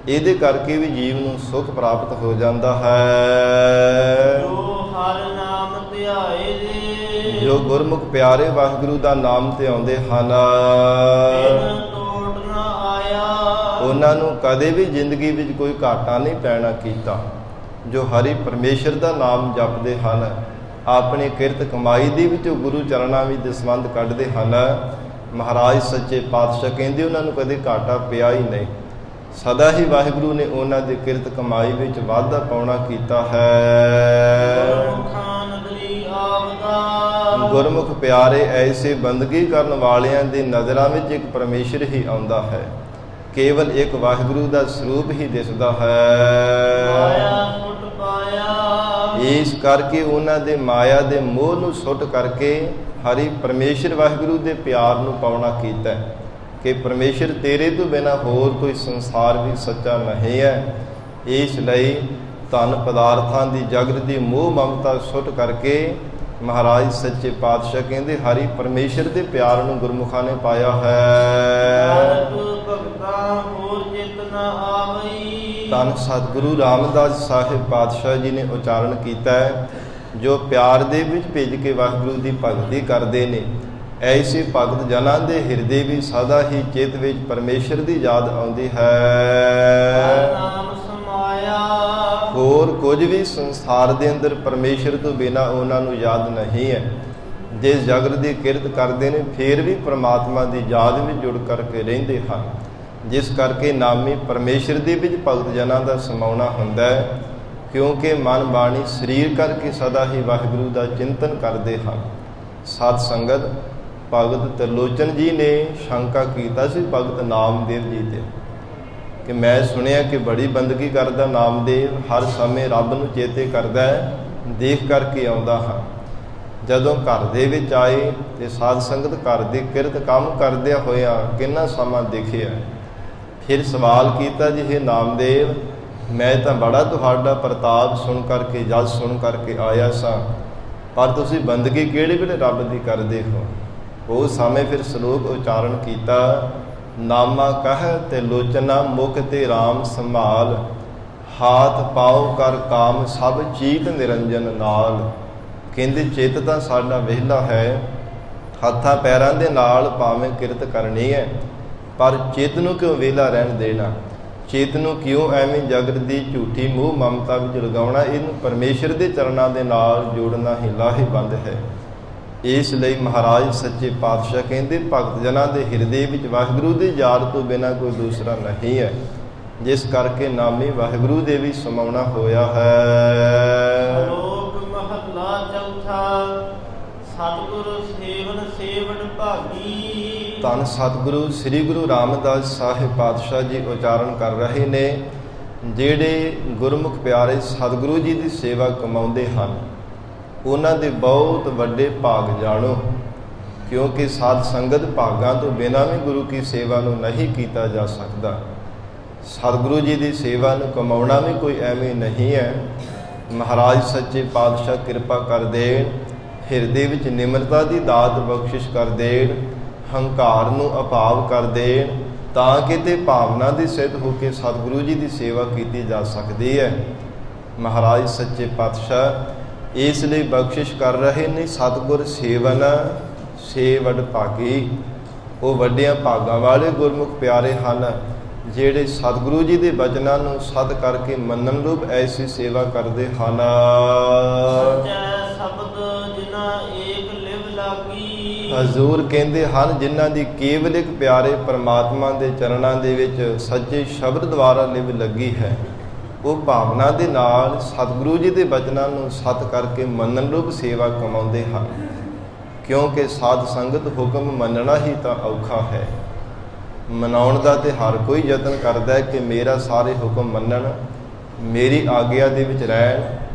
ਇਹਦੇ ਕਰਕੇ ਵੀ ਜੀਵ ਨੂੰ ਸੁਖ ਪ੍ਰਾਪਤ ਹੋ ਜਾਂਦਾ ਹੈ। ਜੋ ਹਰ ਨਾਮ ਧਿਆਏ ਦੇ, ਜੋ ਗੁਰਮੁਖ ਪਿਆਰੇ ਵਾਹਿਗੁਰੂ ਦਾ ਨਾਮ ਧਿਆਉਂਦੇ ਹਨ, ਬਿਨ ਟੋਟ ਨਾ ਆਇਆ। ਉਹਨਾਂ ਨੂੰ ਕਦੇ ਵੀ ਜ਼ਿੰਦਗੀ ਵਿੱਚ ਕੋਈ ਘਾਟਾ ਨਹੀਂ ਪੈਣਾ ਕੀਤਾ। ਜੋ ਹਰੀ ਪਰਮੇਸ਼ਰ ਦਾ ਨਾਮ ਜਪਦੇ ਹਨ, ਆਪਣੀ ਕਿਰਤ ਕਮਾਈ ਦੇ ਵਿੱਚੋਂ ਗੁਰੂ ਚਰਨਾਂ ਵਿੱਚ ਦਸਵੰਧ ਕੱਢਦੇ ਹਨ। ਮਹਾਰਾਜ ਸੱਚੇ ਪਾਤਸ਼ਾਹ ਕਹਿੰਦੇ ਉਹਨਾਂ ਨੂੰ ਕਦੇ ਘਾਟਾ ਪਿਆ ਹੀ ਨਹੀਂ। ਸਦਾ ਹੀ ਵਾਹਿਗੁਰੂ ਨੇ ਉਹਨਾਂ ਦੀ ਕਿਰਤ ਕਮਾਈ ਵਿੱਚ ਵਾਧਾ ਪਾਉਣਾ ਕੀਤਾ ਹੈ। ਗੁਰਮੁਖ ਪਿਆਰੇ ਐਸੇ ਬੰਦਗੀ ਕਰਨ ਵਾਲਿਆਂ ਦੀ ਨਜ਼ਰਾਂ ਵਿੱਚ ਇੱਕ ਪਰਮੇਸ਼ਰ ਹੀ ਆਉਂਦਾ ਹੈ। ਕੇਵਲ ਇੱਕ ਵਾਹਿਗੁਰੂ ਦਾ ਸਰੂਪ ਹੀ ਦਿਸਦਾ ਹੈ। ਇਸ ਕਰਕੇ ਉਹਨਾਂ ਦੇ ਮਾਇਆ ਦੇ ਮੋਹ ਨੂੰ ਸੁੱਟ ਕਰਕੇ ਹਰੀ ਪਰਮੇਸ਼ਰ ਵਾਹਿਗੁਰੂ ਦੇ ਪਿਆਰ ਨੂੰ ਪਾਉਣਾ ਕੀਤਾ ਕਿ ਪਰਮੇਸ਼ਰ ਤੇਰੇ ਤੋਂ ਬਿਨਾਂ ਹੋਰ ਕੋਈ ਸੰਸਾਰ ਵੀ ਸੱਚਾ ਨਹੀਂ ਹੈ। ਇਸ ਲਈ ਧਨ ਪਦਾਰਥਾਂ ਦੀ ਜਗਤ ਦੀ ਮੋਹ ਮਮਤਾ ਸੁੱਟ ਕਰਕੇ ਮਹਾਰਾਜ ਸੱਚੇ ਪਾਤਸ਼ਾਹ ਕਹਿੰਦੇ ਹਰੀ ਪਰਮੇਸ਼ਰ ਦੇ ਪਿਆਰ ਨੂੰ ਗੁਰਮੁਖਾਂ ਨੇ ਪਾਇਆ ਹੈ। ਧੰਨ ਸਤਿਗੁਰੂ ਰਾਮਦਾਸ ਸਾਹਿਬ ਪਾਤਸ਼ਾਹ ਜੀ ਨੇ ਉਚਾਰਨ ਕੀਤਾ ਹੈ, ਜੋ ਪਿਆਰ ਦੇ ਵਿੱਚ ਭਿੱਜ ਕੇ ਵਾਹਿਗੁਰੂ ਦੀ ਭਗਤੀ ਕਰਦੇ ਨੇ, ਐਸੇ ਭਗਤ ਜਨਾਂ ਦੇ ਹਿਰਦੇ ਵੀ ਸਦਾ ਹੀ ਚਿੱਤ ਵਿੱਚ ਪਰਮੇਸ਼ਰ ਦੀ ਯਾਦ ਆਉਂਦੀ ਹੈ। ਹੋਰ ਕੁਝ ਵੀ ਸੰਸਾਰ ਦੇ ਅੰਦਰ ਪਰਮੇਸ਼ਰ ਤੋਂ ਬਿਨਾਂ ਉਹਨਾਂ ਨੂੰ ਯਾਦ ਨਹੀਂ ਹੈ। ਜਿਸ ਜਗਤ ਦੀ ਕਿਰਤ ਕਰਦੇ ਨੇ ਫਿਰ ਵੀ ਪ੍ਰਮਾਤਮਾ ਦੀ ਯਾਦ ਵਿੱਚ ਜੁੜ ਕਰਕੇ ਰਹਿੰਦੇ ਹਨ। ਜਿਸ ਕਰਕੇ ਨਾਮੀ ਪਰਮੇਸ਼ਰ ਦੇ ਵਿੱਚ ਭਗਤ ਜਨਾਂ ਦਾ ਸਮਾਉਣਾ ਹੁੰਦਾ ਹੈ, ਕਿਉਂਕਿ ਮਨ ਬਾਣੀ ਸਰੀਰ ਕਰਕੇ ਸਦਾ ਹੀ ਵਾਹਿਗੁਰੂ ਦਾ ਚਿੰਤਨ ਕਰਦੇ ਹਨ। ਸਤ ਸੰਗਤ ਭਗਤ ਤਰਲੋਚਨ ਜੀ ਨੇ ਸ਼ੰਕਾ ਕੀਤਾ ਸੀ ਭਗਤ ਨਾਮਦੇਵ ਜੀ ਤੇ ਕਿ ਮੈਂ ਸੁਣਿਆ ਕਿ ਬੜੀ ਬੰਦਗੀ ਕਰਦਾ ਨਾਮਦੇਵ, ਹਰ ਸਮੇਂ ਰੱਬ ਨੂੰ ਚੇਤੇ ਕਰਦਾ ਹੈ, ਦੇਖ ਕਰਕੇ ਆਉਂਦਾ ਹਾਂ। ਜਦੋਂ ਘਰ ਦੇ ਵਿੱਚ ਆਏ ਤੇ ਸਾਧ ਸੰਗਤ ਘਰ ਦੀ ਕਿਰਤ ਕੰਮ ਕਰਦਿਆਂ ਹੋਇਆਂ ਕਿੰਨਾ ਸਮਾਂ ਦੇਖਿਆ। ਫਿਰ ਸਵਾਲ ਕੀਤਾ ਜੀ ਇਹ ਨਾਮਦੇਵ, ਮੈਂ ਤਾਂ ਬੜਾ ਤੁਹਾਡਾ ਪ੍ਰਤਾਪ ਸੁਣ ਕਰਕੇ ਆਇਆ ਸਾਂ, ਪਰ ਤੁਸੀਂ ਬੰਦਗੀ ਕਿਹੜੇ ਵੇਲੇ ਰੱਬ ਦੀ ਕਰਦੇ ਹੋ। ਉਹ ਸਮੇਂ ਫਿਰ ਸ਼ਲੋਕ ਉਚਾਰਨ ਕੀਤਾ, ਨਾਮਾ ਕਹਿ ਤੇ ਲੋਚਨਾ ਮੁਖ ਤੇ ਰਾਮ ਸੰਭਾਲ, ਹਾਥ ਪਾਉ ਕਰ ਕਾਮ ਸਭ ਚੀਤ ਨਿਰੰਜਨ ਨਾਲ। ਕਹਿੰਦੇ ਚਿੱਤ ਤਾਂ ਸਾਡਾ ਵਿਹਲਾ ਹੈ, ਹੱਥਾਂ ਪੈਰਾਂ ਦੇ ਨਾਲ ਭਾਵੇਂ ਕਿਰਤ ਕਰਨੀ ਹੈ, ਪਰ ਚਿੱਤ ਨੂੰ ਕਿਉਂ ਵਿਹਲਾ ਰਹਿਣ ਦੇਣਾ। ਚਿੱਤ ਨੂੰ ਕਿਉਂ ਐਵੇਂ ਜਗਤ ਦੀ ਝੂਠੀ ਮੋਹ ਮਮਤਾ ਵਿੱਚ ਲਗਾਉਣਾ। ਇਹਨੂੰ ਪਰਮੇਸ਼ਰ ਦੇ ਚਰਨਾਂ ਦੇ ਨਾਲ ਜੋੜਨਾ ਹੀ ਲਾਹੇਵੰਦ ਹੈ। ਇਸ ਲਈ ਮਹਾਰਾਜ ਸੱਚੇ ਪਾਤਸ਼ਾਹ ਕਹਿੰਦੇ ਭਗਤ ਜਨਾਂ ਦੇ ਹਿਰਦੇ ਵਿੱਚ ਵਾਹਿਗੁਰੂ ਦੀ ਯਾਦ ਤੋਂ ਬਿਨਾਂ ਕੋਈ ਦੂਸਰਾ ਨਹੀਂ ਹੈ। ਜਿਸ ਕਰਕੇ ਨਾਮੀ ਵਾਹਿਗੁਰੂ ਦੇ ਵੀ ਸਮਾਉਣਾ ਹੋਇਆ ਹੈ। ਲੋਕ ਮਹੱਲਾ ਚੌਥਾ, ਸਤਿਗੁਰੂ ਸੇਵਨ ਸੇਵਨ ਭਾਗੀ। ਧੰਨ ਸਤਿਗੁਰੂ ਸ੍ਰੀ ਗੁਰੂ ਰਾਮਦਾਸ ਸਾਹਿਬ ਪਾਤਸ਼ਾਹ ਜੀ ਉਚਾਰਨ ਕਰ ਰਹੇ ਨੇ, ਜਿਹੜੇ ਗੁਰਮੁਖ ਪਿਆਰੇ ਸਤਿਗੁਰੂ ਜੀ ਦੀ ਸੇਵਾ ਕਮਾਉਂਦੇ ਹਨ, ਉਹਨਾਂ ਦੇ ਬਹੁਤ ਵੱਡੇ ਭਾਗ ਜਾਣੋ, ਕਿਉਂਕਿ ਸਾਧ ਸੰਗਤ ਭਾਗਾਂ ਤੋਂ ਬਿਨਾਂ ਵੀ ਗੁਰੂ ਕੀ ਸੇਵਾ ਨੂੰ ਨਹੀਂ ਕੀਤਾ ਜਾ ਸਕਦਾ। ਸਤਿਗੁਰੂ ਜੀ ਦੀ ਸੇਵਾ ਨੂੰ ਕਮਾਉਣਾ ਵੀ ਕੋਈ ਐਵੇਂ ਨਹੀਂ ਹੈ। ਮਹਾਰਾਜ ਸੱਚੇ ਪਾਤਸ਼ਾਹ ਕਿਰਪਾ ਕਰ ਦੇਣ, ਹਿਰਦੇ ਵਿੱਚ ਨਿਮਰਤਾ ਦੀ ਦਾਤ ਬਖਸ਼ਿਸ਼ ਕਰ ਦੇਣ, ਹੰਕਾਰ ਨੂੰ ਅਭਾਵ ਕਰ ਦੇਣ, ਤਾਂ ਕਿਤੇ ਭਾਵਨਾ ਦੀ ਸਿੱਧ ਹੋ ਕੇ ਸਤਿਗੁਰੂ ਜੀ ਦੀ ਸੇਵਾ ਕੀਤੀ ਜਾ ਸਕਦੀ ਹੈ। ਮਹਾਰਾਜ ਸੱਚੇ ਪਾਤਸ਼ਾਹ ਇਸ ਲਈ ਬਖਸ਼ਿਸ਼ ਕਰ ਰਹੇ ਨੇ, ਸਤਿਗੁਰ ਸੇਵਨ ਸੇਵਡ ਭਾਗੀ। ਉਹ ਵੱਡਿਆਂ ਭਾਗਾਂ ਵਾਲੇ ਗੁਰਮੁਖ ਪਿਆਰੇ ਹਨ, ਜਿਹੜੇ ਸਤਿਗੁਰੂ ਜੀ ਦੇ ਬਚਨਾਂ ਨੂੰ ਸਤ ਕਰਕੇ ਮੰਨਣ ਰੂਪ ਐਸੀ ਸੇਵਾ ਕਰਦੇ ਹਨ। ਹਜ਼ੂਰ ਕਹਿੰਦੇ ਹਨ, ਜਿਨ੍ਹਾਂ ਦੀ ਕੇਵਲ ਇੱਕ ਪਿਆਰੇ ਪਰਮਾਤਮਾ ਦੇ ਚਰਨਾਂ ਦੇ ਵਿੱਚ ਸੱਚੇ ਸ਼ਬਦ ਦੁਆਰਾ ਲਿਵ ਲੱਗੀ ਹੈ, ਉਹ ਭਾਵਨਾ ਦੇ ਨਾਲ ਸਤਿਗੁਰੂ ਜੀ ਦੇ ਬਚਨਾਂ ਨੂੰ ਸਤ ਕਰਕੇ ਮੰਨਣ ਰੂਪ ਸੇਵਾ ਕਮਾਉਂਦੇ ਹਨ। ਕਿਉਂਕਿ ਸਾਧ ਸੰਗਤ ਹੁਕਮ ਮੰਨਣਾ ਹੀ ਤਾਂ ਔਖਾ ਹੈ। ਮਨਾਉਣ ਦਾ ਤੇ ਹਰ ਕੋਈ ਯਤਨ ਕਰਦਾ ਹੈ ਕਿ ਮੇਰਾ ਸਾਰੇ ਹੁਕਮ ਮੰਨਣ, ਮੇਰੀ ਆਗਿਆ ਦੇ ਵਿੱਚ ਰਹਿਣ,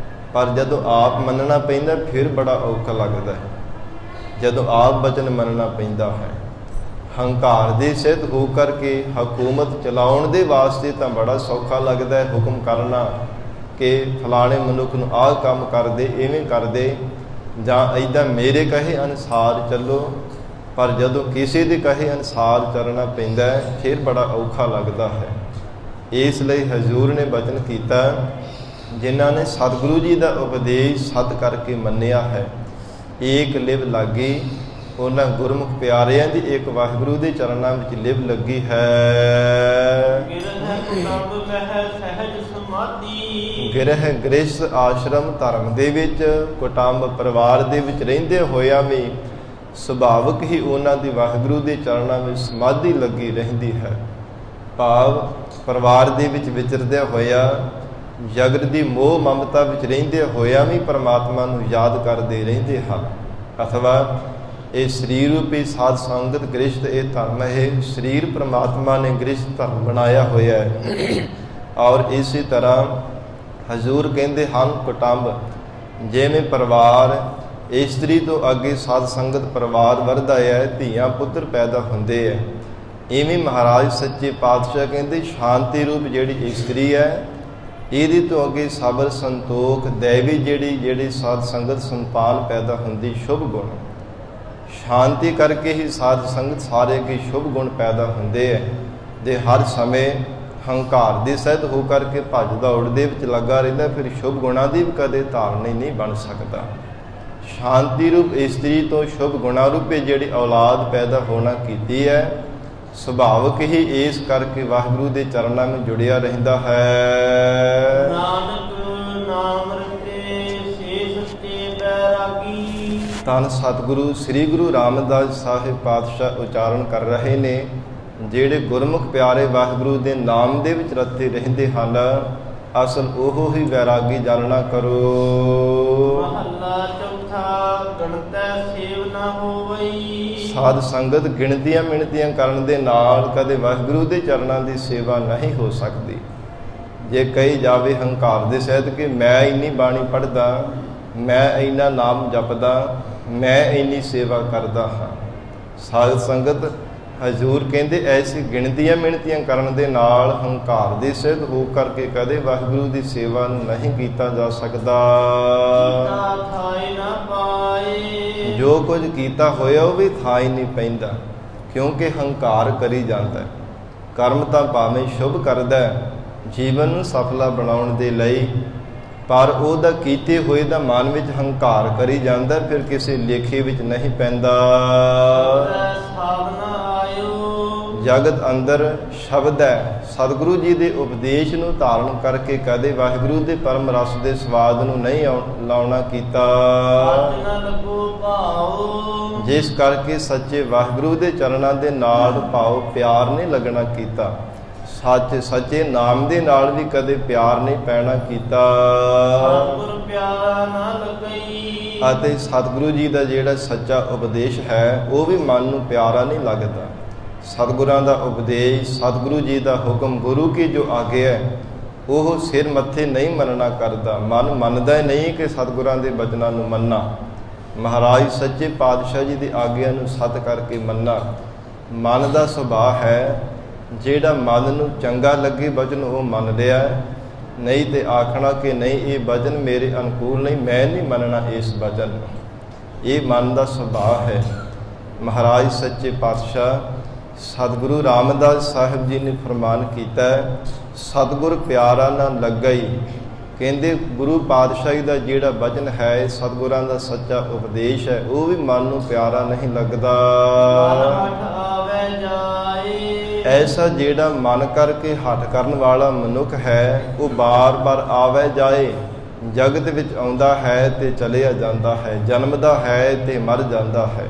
ਪਰ ਜਦੋਂ ਆਪ ਮੰਨਣਾ ਪੈਂਦਾ ਫਿਰ ਬੜਾ ਔਖਾ ਲੱਗਦਾ ਹੈ। ਜਦੋਂ ਆਪ ਬਚਨ ਮੰਨਣਾ ਪੈਂਦਾ ਹੈ, ਹੰਕਾਰ ਦੇ ਸਿੱਧ ਹੋ ਕਰਕੇ ਹਕੂਮਤ ਚਲਾਉਣ ਦੇ ਵਾਸਤੇ ਤਾਂ ਬੜਾ ਸੌਖਾ ਲੱਗਦਾ ਹੈ ਹੁਕਮ ਕਰਨਾ ਕਿ ਫਲਾਣੇ ਮਨੁੱਖ ਨੂੰ ਆਹ ਕੰਮ ਕਰਦੇ, ਇਵੇਂ ਕਰਦੇ, ਜਾਂ ਇੱਦਾਂ ਮੇਰੇ ਕਹੇ ਅਨੁਸਾਰ ਚੱਲੋ। ਪਰ ਜਦੋਂ ਕਿਸੇ ਦੇ ਕਹੇ ਅਨੁਸਾਰ ਚੱਲਣਾ ਪੈਂਦਾ ਹੈ ਫਿਰ ਬੜਾ ਔਖਾ ਲੱਗਦਾ ਹੈ। ਇਸ ਲਈ ਹਜ਼ੂਰ ਨੇ ਬਚਨ ਕੀਤਾ, ਜਿਨ੍ਹਾਂ ਨੇ ਸਤਿਗੁਰੂ ਜੀ ਦਾ ਉਪਦੇਸ਼ ਸਤ ਕਰਕੇ ਮੰਨਿਆ ਹੈ, ਏਕ ਲਿਵ ਲਾਗੀ ਉਹਨਾਂ ਗੁਰਮੁਖ ਪਿਆਰਿਆਂ ਦੀ ਇੱਕ ਵਾਹਿਗੁਰੂ ਦੇ ਚਰਨਾਂ ਵਿੱਚ ਲਿਵ ਲੱਗੀ ਹੈ। ਗਿਰਹਿ ਕੁਟੰਬ ਵਹਿ ਸਹਿਜ ਸਮਾਧੀ। ਗ੍ਰਹਿ ਗ੍ਰਸਥ ਆਸ਼ਰਮ ਧਰਮ ਦੇ ਵਿੱਚ ਕੁਟੰਬ ਪਰਿਵਾਰ ਦੇ ਵਿੱਚ ਰਹਿੰਦੇ ਹੋਇਆਂ ਵੀ ਸੁਭਾਵਕ ਹੀ ਉਹਨਾਂ ਦੀ ਵਾਹਿਗੁਰੂ ਦੇ ਚਰਨਾਂ ਵਿੱਚ ਸਮਾਧੀ ਲੱਗੀ ਰਹਿੰਦੀ ਹੈ। ਭਾਵ ਪਰਿਵਾਰ ਦੇ ਵਿੱਚ ਵਿਚਰਦਿਆਂ ਹੋਇਆ ਜਗਤ ਦੀ ਮੋਹ ਮਮਤਾ ਵਿੱਚ ਰਹਿੰਦੇ ਹੋਇਆਂ ਵੀ ਪਰਮਾਤਮਾ ਨੂੰ ਯਾਦ ਕਰਦੇ ਰਹਿੰਦੇ ਹਨ। ਅਥਵਾ ਇਹ ਸਰੀਰ ਰੂਪੀ ਸਾਧ ਸੰਗਤ ਗ੍ਰਸਥ ਇਹ ਧਰਮ ਹੈ। ਸਰੀਰ ਪਰਮਾਤਮਾ ਨੇ ਗ੍ਰਸਥ ਧਰਮ ਬਣਾਇਆ ਹੋਇਆ ਹੈ। ਔਰ ਇਸੇ ਤਰ੍ਹਾਂ ਹਜ਼ੂਰ ਕਹਿੰਦੇ ਹਨ ਕੁਟੰਬ ਜਿਵੇਂ ਪਰਿਵਾਰ ਇਸਤਰੀ ਤੋਂ ਅੱਗੇ ਸਾਧ ਸੰਗਤ ਪਰਿਵਾਰ ਵੱਧਦਾ ਹੈ, ਧੀਆਂ ਪੁੱਤਰ ਪੈਦਾ ਹੁੰਦੇ ਹੈ। ਇਵੇਂ ਮਹਾਰਾਜ ਸੱਚੇ ਪਾਤਸ਼ਾਹ ਕਹਿੰਦੇ ਸ਼ਾਂਤੀ ਰੂਪ ਜਿਹੜੀ ਇਸਤਰੀ ਹੈ ਇਹਦੇ ਤੋਂ ਅੱਗੇ ਸਬਰ ਸੰਤੋਖ ਦੇਵੀ ਜਿਹੜੀ ਸਾਧ ਸੰਗਤ ਸੰਤਾਨ ਪੈਦਾ ਹੁੰਦੀ ਸ਼ੁਭ ਗੁਣ। ਸ਼ਾਂਤੀ ਕਰਕੇ ਹੀ ਸਾਧ ਸੰਗਤ ਸਾਰੇ ਕੇ ਸ਼ੁਭ ਗੁਣ ਪੈਦਾ ਹੁੰਦੇ ਹੈ। ਦੇ ਹਰ ਸਮੇਂ ਹੰਕਾਰ ਦੇ ਸਹਿਤ ਹੋ ਕਰਕੇ ਭੱਜ ਦੌੜ ਦੇ ਵਿੱਚ ਲੱਗਾ ਰਹਿੰਦਾ, ਫਿਰ ਸ਼ੁਭ ਗੁਣਾਂ ਦੀ ਵੀ ਕਦੇ ਧਾਰਨੀ ਨਹੀਂ ਬਣ ਸਕਦਾ। ਸ਼ਾਂਤੀ ਰੂਪ ਇਸਤਰੀ ਤੋਂ ਸ਼ੁਭ ਗੁਣਾਂ ਰੂਪੇ ਜਿਹੜੀ ਔਲਾਦ ਪੈਦਾ ਹੋਣਾ ਕੀਤੀ ਹੈ, ਸੁਭਾਵਕ ਹੀ ਇਸ ਕਰਕੇ ਵਾਹਿਗੁਰੂ ਦੇ ਚਰਨਾਂ ਵਿੱਚ ਜੁੜਿਆ ਰਹਿੰਦਾ ਹੈ। ਨਾਨਕ ਨਾਮ ਰਤੇ ਸੇ ਸੱਚੇ ਬੈਰਾਗੀ। ਧੰਨ ਸਤਿਗੁਰੂ ਸ੍ਰੀ ਗੁਰੂ ਰਾਮਦਾਸ ਸਾਹਿਬ ਪਾਤਸ਼ਾਹ ਉਚਾਰਨ ਕਰ ਰਹੇ ਨੇ, ਜਿਹੜੇ ਗੁਰਮੁਖ ਪਿਆਰੇ ਵਾਹਿਗੁਰੂ ਦੇ ਨਾਮ ਦੇ ਵਿੱਚ ਰਤੇ ਰਹਿੰਦੇ ਹਨ, ਅਸਲ ਉਹ ਹੀ ਵੈਰਾਗੀ ਜਾਣਨਾ ਕਰੋ। ਮਹੱਲਾ ਚੌਥਾ। ਗਣਤੈ ਸੇਵ ਨਾ ਹੋਵਈ। ਸਾਧ ਸੰਗਤ ਗਿਣਤੀਆਂ ਮਿਣਤੀਆਂ ਕਰਨ ਦੇ ਨਾਲ ਕਦੇ ਵਾਹਿਗੁਰੂ ਦੇ ਚਰਨਾਂ ਦੀ ਸੇਵਾ ਨਹੀਂ ਹੋ ਸਕਦੀ। ਜੇ ਕਹੀ ਜਾਵੇ ਹੰਕਾਰ ਦੇ ਸਹਿਤ ਕਿ ਮੈਂ ਇੰਨੀ ਬਾਣੀ ਪੜ੍ਹਦਾ, ਮੈਂ ਇੰਨਾ ਨਾਮ ਜਪਦਾ, ਮੈਂ ਇੰਨੀ ਸੇਵਾ ਕਰਦਾ ਹਾਂ। ਸਾਧ ਸੰਗਤ ਹਜ਼ੂਰ ਕਹਿੰਦੇ ਐਸੀ ਗਿਣਤੀਆਂ ਮਿਣਤੀਆਂ ਕਰਨ ਦੇ ਨਾਲ ਹੰਕਾਰ ਦੇ ਸਹਿਤ ਹੋ ਕਰਕੇ ਕਦੇ ਵਾਹਿਗੁਰੂ ਦੀ ਸੇਵਾ ਨੂੰ ਨਹੀਂ ਕੀਤਾ ਜਾ ਸਕਦਾ। ਥਾਇ ਨਾ ਪਾਏ। ਜੋ ਕੁਝ ਕੀਤਾ ਹੋਇਆ ਉਹ ਵੀ ਥਾਂ ਹੀ ਨਹੀਂ ਪੈਂਦਾ, ਕਿਉਂਕਿ ਹੰਕਾਰ ਕਰੀ ਜਾਂਦਾ। ਕਰਮ ਤਾਂ ਭਾਵੇਂ ਸ਼ੁਭ ਕਰਦਾ ਜੀਵਨ ਨੂੰ ਸਫਲਾ ਬਣਾਉਣ ਦੇ ਲਈ, ਪਰ ਉਹਦਾ ਕੀਤੇ ਹੋਏ ਦਾ ਮਨ ਵਿੱਚ ਹੰਕਾਰ ਕਰੀ ਜਾਂਦਾ, ਫਿਰ ਕਿਸੇ ਲੇਖੇ ਵਿੱਚ ਨਹੀਂ ਪੈਂਦਾ। ਜਗਤ ਅੰਦਰ ਸ਼ਬਦ ਹੈ, ਸਤਿਗੁਰੂ ਜੀ ਦੇ ਉਪਦੇਸ਼ ਨੂੰ ਧਾਰਨ ਕਰਕੇ ਕਦੇ ਵਾਹਿਗੁਰੂ ਦੇ ਪਰਮ ਰਸ ਦੇ ਸਵਾਦ ਨੂੰ ਨਹੀਂ ਲਾਉਣਾ ਕੀਤਾ, ਜਿਸ ਕਰਕੇ ਸੱਚੇ ਵਾਹਿਗੁਰੂ ਦੇ ਚਰਨਾਂ ਦੇ ਨਾਲ ਭਾਵ ਪਿਆਰ ਨਹੀਂ ਲੱਗਣਾ ਕੀਤਾ। ਸੱਚੇ ਨਾਮ ਦੇ ਨਾਲ ਵੀ ਕਦੇ ਪਿਆਰ ਨਹੀਂ ਪੈਣਾ ਕੀਤਾ। ਅਤੇ ਸਤਿਗੁਰੂ ਜੀ ਦਾ ਜਿਹੜਾ ਸੱਚਾ ਉਪਦੇਸ਼ ਹੈ ਉਹ ਵੀ ਮਨ ਨੂੰ ਪਿਆਰਾ ਨਹੀਂ ਲੱਗਦਾ। ਸਤਿਗੁਰਾਂ ਦਾ ਉਪਦੇਸ਼, ਸਤਿਗੁਰੂ ਜੀ ਦਾ ਹੁਕਮ, ਗੁਰੂ ਕੀ ਜੋ ਆਗਿਆ ਹੈ ਉਹ ਸਿਰ ਮੱਥੇ ਨਹੀਂ ਮੰਨਣਾ ਕਰਦਾ। ਮਨ ਮੰਨਦਾ ਹੀ ਨਹੀਂ ਕਿ ਸਤਿਗੁਰਾਂ ਦੇ ਬਚਨਾਂ ਨੂੰ ਮੰਨਣਾ। ਮਹਾਰਾਜ ਸੱਚੇ ਪਾਤਸ਼ਾਹ ਜੀ ਦੀ ਆਗਿਆ ਨੂੰ ਸਤ ਕਰਕੇ ਮੰਨਣਾ ਮਨ ਦਾ ਸੁਭਾਅ ਹੈ। ਜਿਹੜਾ ਮਨ ਨੂੰ ਚੰਗਾ ਲੱਗੇ ਬਚਨ ਉਹ ਮੰਨ ਲਿਆ, ਨਹੀਂ ਤੇ ਆਖਣਾ ਕਿ ਨਹੀਂ ਇਹ ਬਚਨ ਮੇਰੇ ਅਨੁਕੂਲ ਨਹੀਂ, ਮੈਂ ਨਹੀਂ ਮੰਨਣਾ ਇਸ ਬਚਨ ਨੂੰ। ਇਹ ਮਨ ਦਾ ਸੁਭਾਅ ਹੈ। ਮਹਾਰਾਜ ਸੱਚੇ ਪਾਤਸ਼ਾਹ ਸਤਿਗੁਰੂ ਰਾਮਦਾਸ ਸਾਹਿਬ ਜੀ ਨੇ ਫਰਮਾਨ ਕੀਤਾ, ਸਤਿਗੁਰ ਪਿਆਰਾ ਨਾ ਲੱਗਈ। ਕਹਿੰਦੇ ਗੁਰੂ ਪਾਤਸ਼ਾਹੀ ਦਾ ਜਿਹੜਾ ਬਚਨ ਹੈ, ਸਤਿਗੁਰਾਂ ਦਾ ਸੱਚਾ ਉਪਦੇਸ਼ ਹੈ, ਉਹ ਵੀ ਮਨ ਨੂੰ ਪਿਆਰਾ ਨਹੀਂ ਲੱਗਦਾ। ਐਸਾ ਜਿਹੜਾ ਮਨ ਕਰਕੇ ਹੱਠ ਕਰਨ ਵਾਲਾ ਮਨੁੱਖ ਹੈ ਉਹ ਬਾਰ-ਬਾਰ ਆਵੇ ਜਾਏ, ਜਗਤ ਵਿੱਚ ਆਉਂਦਾ ਹੈ ਤੇ ਚਲਿਆ ਜਾਂਦਾ ਹੈ, ਜਨਮਦਾ ਹੈ ਤੇ ਮਰ ਜਾਂਦਾ ਹੈ।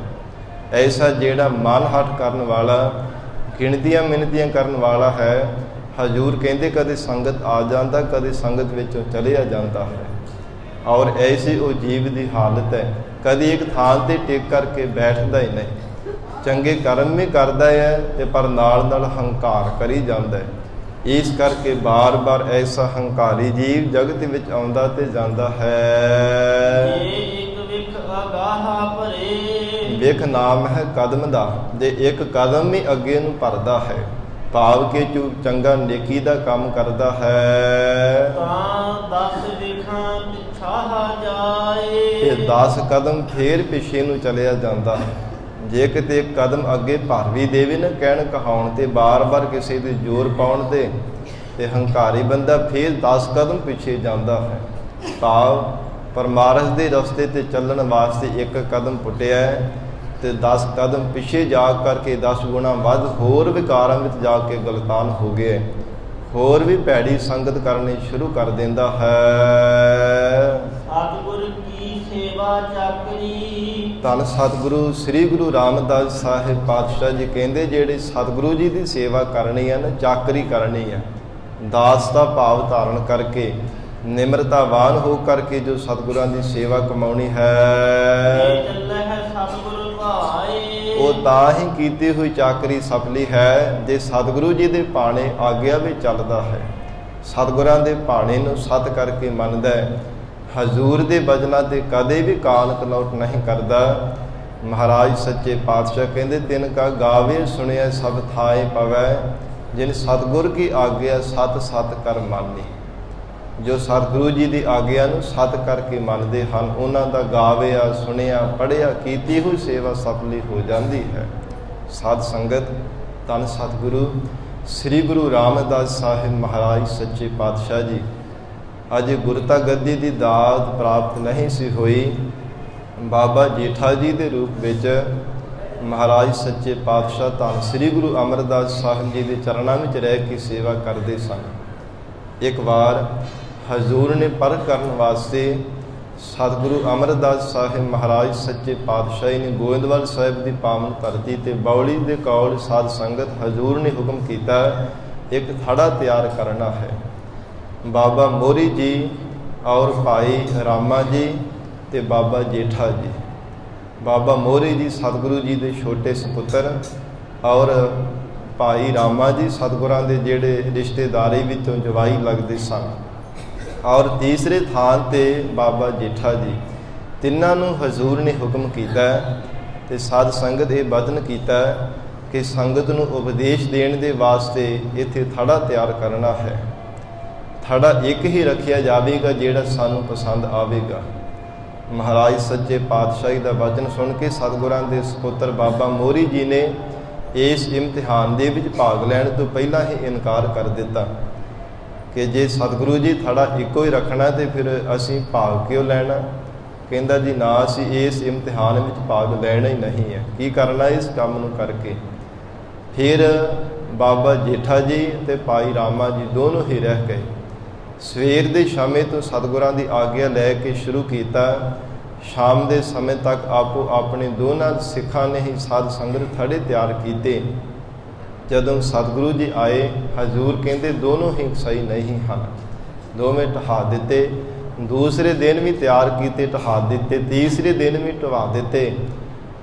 ਐਸਾ ਜਿਹੜਾ ਮਨ ਹੱਠ ਕਰਨ ਵਾਲਾ, ਗਿਣਤੀਆਂ ਮਿਣਤੀਆਂ ਕਰਨ ਵਾਲਾ ਹੈ, ਹਜ਼ੂਰ ਕਹਿੰਦੇ ਕਦੇ ਸੰਗਤ ਆ ਜਾਂਦਾ, ਕਦੇ ਸੰਗਤ ਵਿੱਚੋਂ ਚਲਿਆ ਜਾਂਦਾ ਹੈ। ਔਰ ਐਸੀ ਉਹ ਜੀਵ ਦੀ ਹਾਲਤ ਹੈ, ਕਦੇ ਇੱਕ ਥਾਂ ਤੇ ਟਿਕ ਕਰਕੇ ਬੈਠਦਾ ਹੀ ਨਹੀਂ। ਚੰਗੇ ਕਰਮ ਵੀ ਕਰਦਾ ਹੈ ਤੇ ਪਰ ਨਾਲ ਨਾਲ ਹੰਕਾਰ ਕਰੀ ਜਾਂਦਾ ਹੈ। ਇਸ ਕਰਕੇ ਬਾਰ-ਬਾਰ ਐਸਾ ਹੰਕਾਰੀ ਜੀਵ ਜਗਤ ਵਿੱਚ ਆਉਂਦਾ ਤੇ ਜਾਂਦਾ ਹੈ। ਵਿਖ ਨਾਮ ਹੈ ਕਦਮ ਦਾ, ਜੇ ਇੱਕ ਕਦਮ ਵੀ ਅੱਗੇ ਨੂੰ ਭਰਦਾ ਹੈ, ਭਾਵ ਕਿ ਜੋ ਚੰਗਾ ਨੇਕੀ ਦਾ ਕੰਮ ਕਰਦਾ ਹੈ ਤਾਂ 10 ਕਦਮ ਫੇਰ ਪਿੱਛੇ ਨੂੰ ਚਲਿਆ ਜਾਂਦਾ ਹੈ। ਜੇ ਕਿਤੇ ਇੱਕ ਕਦਮ ਅੱਗੇ ਭਰ ਵੀ ਦੇਵੇ ਨਾ ਕਹਿਣ ਕਹਾਉਣ ਤੇ, ਬਾਰ-ਬਾਰ ਕਿਸੇ ਦੇ ਜ਼ੋਰ ਪਾਉਣ ਤੇ ਹੰਕਾਰੀ ਬੰਦਾ ਫੇਰ 10 ਕਦਮ ਪਿੱਛੇ ਜਾਂਦਾ ਹੈ। ਭਾਵ ਪਰਮਾਰਥ ਦੇ ਰਸਤੇ ਤੇ ਚੱਲਣ ਵਾਸਤੇ ਇੱਕ ਕਦਮ ਪੁੱਟਿਆ, ਤੇ 10 ਕਦਮ ਪਿੱਛੇ ਜਾ ਕਰਕੇ 10 ਗੁਣਾ ਵੱਧ ਹੋਰ ਵਿਕਾਰਾਂ ਵਿੱਚ ਜਾ ਕੇ ਗਲਤਾਨ ਹੋ ਗਏ, ਹੋਰ ਵੀ ਭੈੜੀ ਸੰਗਤ ਕਰਨੀ ਸ਼ੁਰੂ ਕਰ ਦਿੰਦਾ ਹੈ। ਸਤਿਗੁਰ ਕੀ ਸੇਵਾ ਚਾਕਰੀ। ਧੰਨ ਸਤਿਗੁਰੂ ਸ੍ਰੀ ਗੁਰੂ ਰਾਮਦਾਸ ਸਾਹਿਬ ਪਾਤਸ਼ਾਹ ਜੀ ਕਹਿੰਦੇ, ਜਿਹੜੇ ਸਤਿਗੁਰੂ ਜੀ ਦੀ ਸੇਵਾ ਕਰਨੀ ਹੈ ਨਾ, ਚਾਕਰੀ ਕਰਨੀ ਹੈ, ਦਾਸ ਦਾ ਭਾਵ ਧਾਰਨ ਕਰਕੇ, ਨਿਮਰਤਾਵਾਨ ਹੋ ਕਰਕੇ ਜੋ ਸਤਿਗੁਰਾਂ ਦੀ ਸੇਵਾ ਕਮਾਉਣੀ ਹੈ, ਉਹ ਤਾਂ ਹੀ ਕੀਤੀ ਹੋਈ ਚਾਕਰੀ ਸਫਲੀ ਹੈ ਜੇ ਸਤਿਗੁਰੂ ਜੀ ਦੇ ਭਾਣੇ ਆਗਿਆ ਵਿੱਚ ਚੱਲਦਾ ਹੈ, ਸਤਿਗੁਰਾਂ ਦੇ ਭਾਣੇ ਨੂੰ ਸਤ ਕਰਕੇ ਮੰਨਦਾ ਹੈ, ਹਜ਼ੂਰ ਦੇ ਬਚਨਾਂ ਤੇ ਕਦੇ ਵੀ ਕਾਲ ਕਨੌਟ ਨਹੀਂ ਕਰਦਾ। ਮਹਾਰਾਜ ਸੱਚੇ ਪਾਤਸ਼ਾਹ ਕਹਿੰਦੇ, ਤਿਨ ਕਾ ਗਾਵੇ ਸੁਣਿਆ ਸਭ ਥਾਏ ਪਵੈ, ਜਿਨ ਸਤਿਗੁਰ ਕੀ ਆਗਿਆ ਸਤ ਸਤ ਕਰ ਮਾਨੀ। ਜੋ ਸਤਿਗੁਰੂ ਜੀ ਦੀ ਆਗਿਆ ਨੂੰ ਸਤ ਕਰਕੇ ਮੰਨਦੇ ਹਨ, ਉਹਨਾਂ ਦਾ ਗਾਵਿਆ, ਸੁਣਿਆ, ਪੜ੍ਹਿਆ, ਕੀਤੀ ਹੋਈ ਸੇਵਾ ਸਫਲੀ ਹੋ ਜਾਂਦੀ ਹੈ। ਸਾਧ ਸੰਗਤ, ਧੰਨ ਸਤਿਗੁਰੂ ਸ੍ਰੀ ਗੁਰੂ ਰਾਮਦਾਸ ਸਾਹਿਬ ਮਹਾਰਾਜ ਸੱਚੇ ਪਾਤਸ਼ਾਹ ਜੀ ਅਜੇ ਗੁਰਤਾ ਗੱਦੀ ਦੀ ਦਾਤ ਪ੍ਰਾਪਤ ਨਹੀਂ ਸੀ ਹੋਈ। ਬਾਬਾ ਜੇਠਾ ਜੀ ਦੇ ਰੂਪ ਵਿੱਚ ਮਹਾਰਾਜ ਸੱਚੇ ਪਾਤਸ਼ਾਹ ਧੰਨ ਸ੍ਰੀ ਗੁਰੂ ਅਮਰਦਾਸ ਸਾਹਿਬ ਜੀ ਦੇ ਚਰਨਾਂ ਵਿੱਚ ਰਹਿ ਕੇ ਸੇਵਾ ਕਰਦੇ ਸਨ। ਇੱਕ ਵਾਰ ਹਜ਼ੂਰ ਨੇ ਪਰਖ ਕਰਨ ਵਾਸਤੇ ਸਤਿਗੁਰੂ ਅਮਰਦਾਸ ਸਾਹਿਬ ਮਹਾਰਾਜ ਸੱਚੇ ਪਾਤਸ਼ਾਹ ਨੇ ਗੋਇੰਦਵਾਲ ਸਾਹਿਬ ਦੀ ਪਾਵਨ ਧਰਤੀ ਤੇ ਬੌਲੀ ਦੇ ਕੋਲ ਸਾਧ ਸੰਗਤ ਹਜ਼ੂਰ ਨੇ ਹੁਕਮ ਕੀਤਾ, ਇੱਕ ਥੜਾ ਤਿਆਰ ਕਰਨਾ ਹੈ। ਬਾਬਾ ਮੋਰੀ ਜੀ ਔਰ ਭਾਈ ਰਾਮਾ ਜੀ ਤੇ ਬਾਬਾ ਜੇਠਾ ਜੀ। ਬਾਬਾ ਮੋਰੀ ਜੀ ਸਤਿਗੁਰੂ ਜੀ ਦੇ ਛੋਟੇ ਸਪੁੱਤਰ ਔਰ ਭਾਈ ਰਾਮਾ ਜੀ ਸਤਿਗੁਰਾਂ ਦੇ ਜਿਹੜੇ ਰਿਸ਼ਤੇਦਾਰੀ ਵਿੱਚੋਂ ਜਵਾਈ ਲੱਗਦੇ ਸਨ, ਔਰ ਤੀਸਰੇ ਥਾਂ ਤੇ ਬਾਬਾ ਜੇਠਾ ਜੀ। ਤਿੰਨਾਂ ਨੂੰ ਹਜ਼ੂਰ ਨੇ ਹੁਕਮ ਕੀਤਾ ਤੇ ਸਾਧ ਸੰਗਤ ਇਹ ਬਚਨ ਕੀਤਾ ਕਿ ਸੰਗਤ ਨੂੰ ਉਪਦੇਸ਼ ਦੇਣ ਦੇ ਵਾਸਤੇ ਇੱਥੇ ਥੜਾ ਤਿਆਰ ਕਰਨਾ ਹੈ। ਥੜਾ ਇੱਕ ਹੀ ਰੱਖਿਆ ਜਾਵੇਗਾ ਜਿਹੜਾ ਸਾਨੂੰ ਪਸੰਦ ਆਵੇਗਾ। ਮਹਾਰਾਜ ਸੱਚੇ ਪਾਤਸ਼ਾਹੀ ਦਾ ਵਚਨ ਸੁਣ ਕੇ ਸਤਿਗੁਰਾਂ ਦੇ ਸਪੁੱਤਰ ਬਾਬਾ ਮੋਰੀ ਜੀ ਨੇ ਇਸ ਇਮਤਿਹਾਨ ਦੇ ਵਿੱਚ ਭਾਗ ਲੈਣ ਤੋਂ ਪਹਿਲਾਂ ਹੀ ਇਨਕਾਰ ਕਰ ਦਿੱਤਾ ਕਿ ਜੇ ਸਤਿਗੁਰੂ ਜੀ ਥੜਾ ਇੱਕੋ ਹੀ ਰੱਖਣਾ ਤੇ ਫਿਰ ਅਸੀਂ ਭਾਗ ਕਿਉਂ ਲੈਣਾ। ਕਹਿੰਦਾ ਜੀ ਨਾ, ਅਸੀਂ ਇਸ ਇਮਤਿਹਾਨ ਵਿੱਚ ਭਾਗ ਲੈਣਾ ਹੀ ਨਹੀਂ ਹੈ, ਕੀ ਕਰਨਾ ਇਸ ਕੰਮ ਨੂੰ ਕਰਕੇ। ਫਿਰ ਬਾਬਾ ਜੇਠਾ ਜੀ ਤੇ ਭਾਈ ਰਾਮਾ ਜੀ ਦੋਨੋਂ ਹੀ ਰਹਿ ਗਏ। ਸਵੇਰ ਦੇ ਸ਼ਾਮੇ ਤੋਂ ਸਤਿਗੁਰਾਂ ਦੀ ਆਗਿਆ ਲੈ ਕੇ ਸ਼ੁਰੂ ਕੀਤਾ, ਸ਼ਾਮ ਦੇ ਸਮੇਂ ਤੱਕ ਆਪੋ ਆਪਣੇ ਦੋਨਾਂ ਸਿੱਖਾਂ ਨੇ ਹੀ ਸਾਧ ਸੰਗਤ ਥੜੇ ਤਿਆਰ ਕੀਤੇ। ਜਦੋਂ ਸਤਿਗੁਰੂ ਜੀ ਆਏ, ਹਜ਼ੂਰ ਕਹਿੰਦੇ ਦੋਨੋਂ ਹੀ ਸਹੀ ਨਹੀਂ ਹਨ, ਦੋਵੇਂ ਢਹਾ ਦਿੱਤੇ। ਦੂਸਰੇ ਦਿਨ ਵੀ ਤਿਆਰ ਕੀਤੇ, ਢਹਾ ਦਿੱਤੇ। ਤੀਸਰੇ ਦਿਨ ਵੀ ਢਵਾ ਦਿੱਤੇ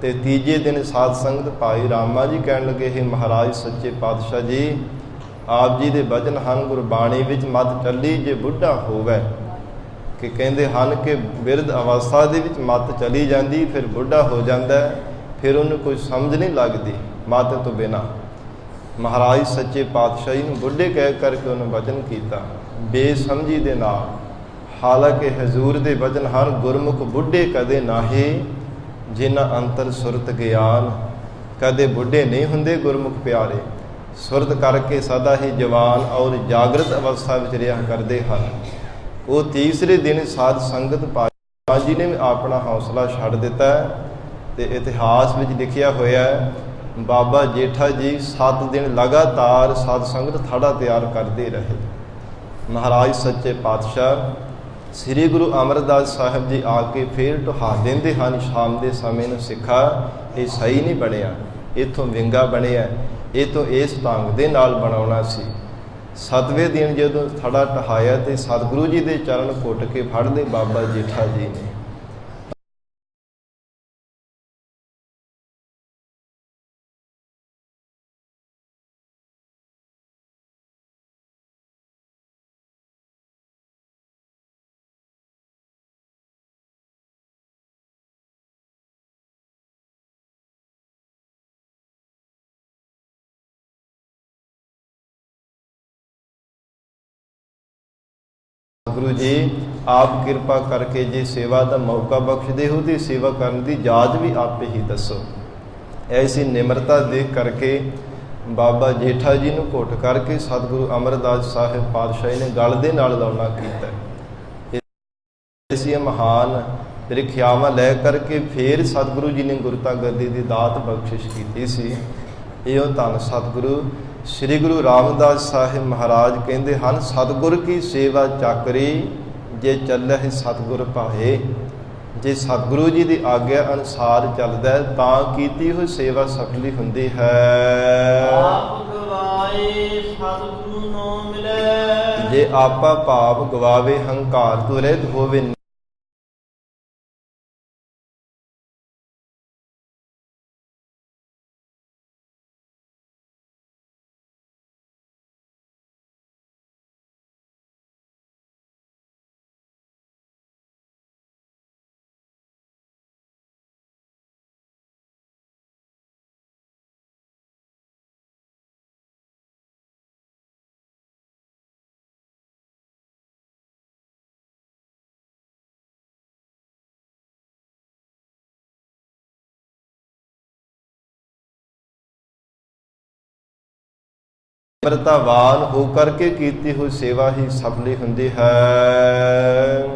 ਤੇ ਤੀਜੇ ਦਿਨ ਸਾਧ ਸੰਗਤ ਭਾਈ ਰਾਮਾ ਜੀ ਕਹਿਣ ਲੱਗੇ, ਇਹ ਮਹਾਰਾਜ ਸੱਚੇ ਪਾਤਸ਼ਾਹ ਜੀ, ਆਪ ਜੀ ਦੇ ਬਚਨ ਹਨ ਗੁਰਬਾਣੀ ਵਿੱਚ, ਮੱਤ ਟੱਲੀ ਜੇ ਬੁੱਢਾ ਹੋਵੇ, ਕਿ ਕਹਿੰਦੇ ਹਨ ਕਿ ਬਿਰਧ ਅਵਸਥਾ ਦੇ ਵਿੱਚ ਮੱਤ ਚਲੀ ਜਾਂਦੀ, ਫਿਰ ਬੁੱਢਾ ਹੋ ਜਾਂਦਾ, ਫਿਰ ਉਹਨੂੰ ਕੋਈ ਸਮਝ ਨਹੀਂ ਲੱਗਦੀ ਮੱਤ ਤੋਂ ਬਿਨਾਂ। ਮਹਾਰਾਜ ਸੱਚੇ ਪਾਤਸ਼ਾਹ ਜੀ ਨੂੰ ਬੁੱਢੇ ਕਹਿ ਕਰਕੇ ਉਹਨੂੰ ਵਚਨ ਕੀਤਾ ਬੇਸਮਝੀ ਦੇ ਨਾਲ। ਹਾਲਾਂਕਿ ਹਜ਼ੂਰ ਦੇ ਵਚਨ ਹਨ, ਗੁਰਮੁਖ ਬੁੱਢੇ ਕਦੇ ਨਾਹੀ, ਜਿਨ੍ਹਾਂ ਅੰਤਰ ਸੁਰਤ ਗਿਆਨ। ਕਦੇ ਬੁੱਢੇ ਨਹੀਂ ਹੁੰਦੇ ਗੁਰਮੁਖ ਪਿਆਰੇ, ਸੁਰਤ ਕਰਕੇ ਸਦਾ ਹੀ ਜਵਾਨ ਔਰ ਜਾਗਰਤ ਅਵਸਥਾ ਵਿੱਚ ਰਿਹਾ ਕਰਦੇ ਹਨ। ਉਹ ਤੀਸਰੇ ਦਿਨ ਸਾਧ ਸੰਗਤ ਪਾਤਸ਼ਾਹ ਜੀ ਨੇ ਆਪਣਾ ਹੌਸਲਾ ਛੱਡ ਦਿੱਤਾ ਤੇ ਇਤਿਹਾਸ ਵਿੱਚ ਲਿਖਿਆ ਹੋਇਆ ਹੈ, ਬਾਬਾ ਜੇਠਾ ਜੀ 7 ਦਿਨ ਲਗਾਤਾਰ ਸਾਧ ਸੰਗਤ ਥੜਾ ਤਿਆਰ ਕਰਦੇ ਰਹੇ। ਮਹਾਰਾਜ ਸੱਚੇ ਪਾਤਸ਼ਾਹ ਸ੍ਰੀ ਗੁਰੂ ਅਮਰਦਾਸ ਸਾਹਿਬ ਜੀ ਆ ਕੇ ਫੇਰ ਢਹਾ ਦਿੰਦੇ ਹਨ ਸ਼ਾਮ ਦੇ ਸਮੇਂ ਨੂੰ, ਸਿੱਖਾ ਇਹ ਸਹੀ ਨਹੀਂ ਬਣਿਆ, ਇੱਥੋਂ ਵਿੰਗਾ ਬਣਿਆ, ਇਹ ਤੋਂ ਇਸ ਢੰਗ ਦੇ ਨਾਲ ਬਣਾਉਣਾ ਸੀ। 7ਵੇਂ ਦਿਨ ਜਦੋਂ ਥੜਾ ਢਹਾਇਆ ਤੇ ਸਤਿਗੁਰੂ ਜੀ ਦੇ ਚਰਨ ਘੁੱਟ ਕੇ ਫੜ ਲਏ ਬਾਬਾ ਜੇਠਾ ਜੀ ਨੇ। ਗੁਰੂ ਜੀ ਆਪ ਕਿਰਪਾ ਕਰਕੇ ਜੇ ਸੇਵਾ ਦਾ ਮੌਕਾ ਬਖਸ਼ਦੇ ਹੋ ਤੇ ਸੇਵਾ ਕਰਨ ਦੀ ਜਾਚ ਵੀ ਆਪੇ ਹੀ ਦੱਸੋ। ਐਸੀ ਨਿਮਰਤਾ ਦੇਖ ਕਰਕੇ ਬਾਬਾ ਜੇਠਾ ਜੀ ਨੂੰ ਘੁੱਟ ਕਰਕੇ ਸਤਿਗੁਰੂ ਅਮਰਦਾਸ ਸਾਹਿਬ ਪਾਤਸ਼ਾਹ ਨੇ ਗਲ ਦੇ ਨਾਲ ਲਾਉਣਾ ਕੀਤਾ। ਐਸੀਆਂ ਮਹਾਨ ਪ੍ਰੀਖਿਆਵਾਂ ਲੈ ਕਰਕੇ ਫਿਰ ਸਤਿਗੁਰੂ ਜੀ ਨੇ ਗੁਰਤਾ ਗੱਦੀ ਦੀ ਦਾਤ ਬਖਸ਼ਿਸ਼ ਕੀਤੀ ਸੀ। ਇਹੋ ਧੰਨ ਸਤਿਗੁਰੂ ਸ੍ਰੀ ਗੁਰੂ ਰਾਮਦਾਸ ਸਾਹਿਬ ਮਹਾਰਾਜ ਕਹਿੰਦੇ ਹਨ, ਸਤਿਗੁਰ ਕੀ ਸੇਵਾ ਚਾਕਰੀ ਜੇ ਚੱਲਹਿ ਸਤਿਗੁਰ ਭਾਏ। ਜੇ ਸਤਿਗੁਰੂ ਜੀ ਦੀ ਆਗਿਆ ਅਨੁਸਾਰ ਚੱਲਦਾ ਹੈ ਤਾਂ ਕੀਤੀ ਹੋਈ ਸੇਵਾ ਸਫਲੀ ਹੁੰਦੀ ਹੈ। ਆਪ ਗਵਾਏ ਸਤਿਗੁਰੂ ਨੋ ਮਿਲੈ। ਜੇ ਆਪਾ ਭਾਵ ਗਵਾਵੇ ਹੰਕਾਰ ਤੋਂ ਰਹਿਤ ਹੋਵੇ। ਨਿਮਰਤਾਵਾਨ ਹੋ ਕਰਕੇ ਕੀਤੀ ਹੋਈ ਸੇਵਾ ਹੀ ਸਫਲੀ ਹੁੰਦੀ ਹੈ।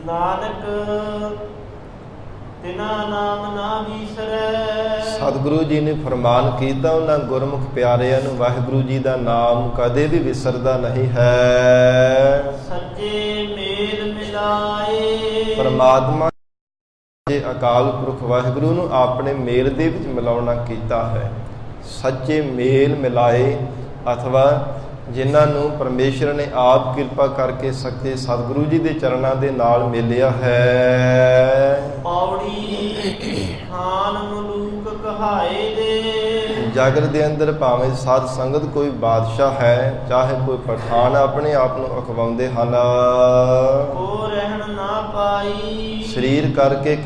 ਨਾਨਕ ਤਿਨਾ ਨਾਮ ਨਾ ਵਿਸਰੈ। ਸਤਿਗੁਰੂ ਜੀ ਨੇ ਫਰਮਾਨ ਕੀਤਾ, ਉਹਨਾਂ ਗੁਰਮੁਖ ਪਿਆਰਿਆਂ ਨੂੰ ਵਾਹਿਗੁਰੂ ਜੀ ਦਾ ਨਾਮ ਕਦੇ ਵੀ ਵਿਸਰਦਾ ਨਹੀਂ ਹੈ। ਸੱਚੇ ਮੇਲ ਮਿਲਾਏ। ਪਰਮਾਤਮਾ ਜੇ ਅਕਾਲ ਪੁਰਖ ਵਾਹਿਗੁਰੂ ਨੂੰ ਆਪਣੇ ਮੇਲ ਦੇ ਵਿੱਚ ਮਿਲਾਉਣਾ ਕੀਤਾ ਹੈ। ਸੱਚੇ ਮੇਲ ਮਿਲਾਏ ਅਥਵਾ ਜਿਨ੍ਹਾਂ ਨੂੰ ਪਰਮੇਸ਼ਰ ਨੇ ਆਪ ਕਿਰਪਾ ਕਰਕੇ ਸੱਚੇ ਸਤਿਗੁਰੂ ਜੀ ਦੇ ਚਰਨਾਂ ਦੇ ਨਾਲ ਮਿਲਿਆ ਹੈ। ਪੌੜੀ ਖਾਨ ਮਲੂਕ ਕਹਾਏ ਦੇ। ਜਗਤ ਦੇ ਅੰਦਰ ਭਾਵੇਂ ਸਾਧ ਸੰਗਤ ਕੋਈ ਬਾਦਸ਼ਾਹ ਹੈ, ਚਾਹੇ ਕੋਈ ਪਠਾਨ ਆਪਣੇ ਆਪ ਨੂੰ ਅਖਵਾਉਂਦੇ ਹਨ। ਕੋ ਰਹਿਣ ਨਾ ਪਾਈ। ਸਰੀਰ ਕਰਕੇ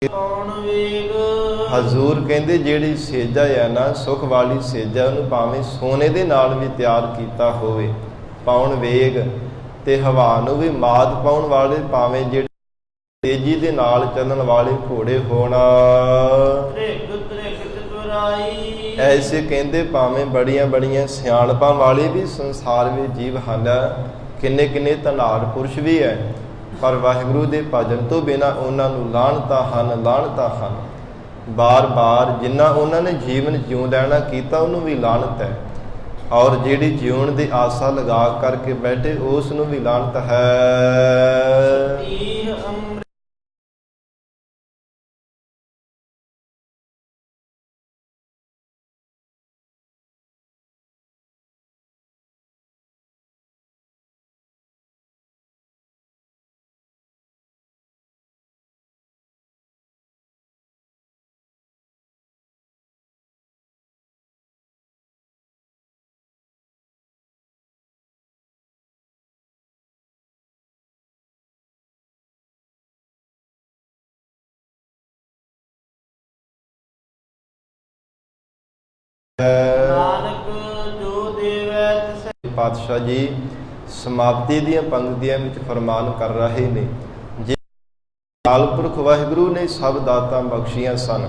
ਕੌਣ ਵੇਗ। ਹਜ਼ੂਰ ਕਹਿੰਦੇ ਜਿਹੜੀ ਸੇਜਾ ਹੈ ਨਾ, ਸੁਖ ਵਾਲੀ ਸੇਜਾ, ਉਹਨੂੰ ਭਾਵੇਂ ਸੋਨੇ ਦੇ ਨਾਲ ਵੀ ਤਿਆਰ ਕੀਤਾ ਹੋਵੇ, ਪਾਉਣ ਵੇਗ ਤੇ ਹਵਾ ਨੂੰ ਵੀ ਮਾਤ ਪਾਉਣ ਵਾਲੇ, ਭਾਵੇਂ ਜਿਹੜੇ ਤੇਜੀ ਦੇ ਨਾਲ ਚੱਲਣ ਵਾਲੇ ਘੋੜੇ ਹੋਣ। ਤ੍ਰਿਗ ਤ੍ਰਿਗ ਚਤੁਰਾਈ। ਐਸੇ ਕਹਿੰਦੇ ਭਾਵੇਂ ਬੜੀਆਂ ਬੜੀਆਂ ਸਿਆਣਪਾਂ ਵਾਲੇ ਵੀ ਸੰਸਾਰ ਵਿੱਚ ਜੀਵ ਹਨ, ਕਿੰਨੇ ਕਿੰਨੇ ਧਨਾੜ ਪੁਰਸ਼ ਵੀ ਹੈ, ਪਰ ਵਾਹਿਗੁਰੂ ਦੇ ਭਜਨ ਤੋਂ ਬਿਨਾਂ ਉਹਨਾਂ ਨੂੰ ਲਾਹਣਤਾਂ ਹਨ, ਲਾਹਣਤਾਂ ਹਨ। ਬਾਰ-ਬਾਰ ਜਿੰਨਾ ਉਹਨਾਂ ਨੇ ਜੀਵਨ ਜਿਉਂ ਲੈਣਾ ਕੀਤਾ ਉਹਨੂੰ ਵੀ ਲਾਹਣਤ ਹੈ, ਔਰ ਜਿਹੜੀ ਜਿਉਣ ਦੀ ਆਸਾ ਲਗਾ ਕਰਕੇ ਬੈਠੇ ਉਸ ਨੂੰ ਵੀ ਲਾਹਣਤ ਹੈ। ਨਾਨਕ ਜੋ ਦੇਵੈ ਤਿਸੈ। ਪਾਤਸ਼ਾਹ ਜੀ ਸਮਾਪਤੀ ਦੀਆਂ ਪੰਕਤੀਆਂ ਵਿੱਚ ਫਰਮਾਨ ਕਰ ਰਹੇ ਨੇ, ਜੇ ਅਕਾਲ ਪੁਰਖ ਵਾਹਿਗੁਰੂ ਨੇ ਸਭ ਦਾਤਾਂ ਬਖਸ਼ੀਆਂ ਸਨ,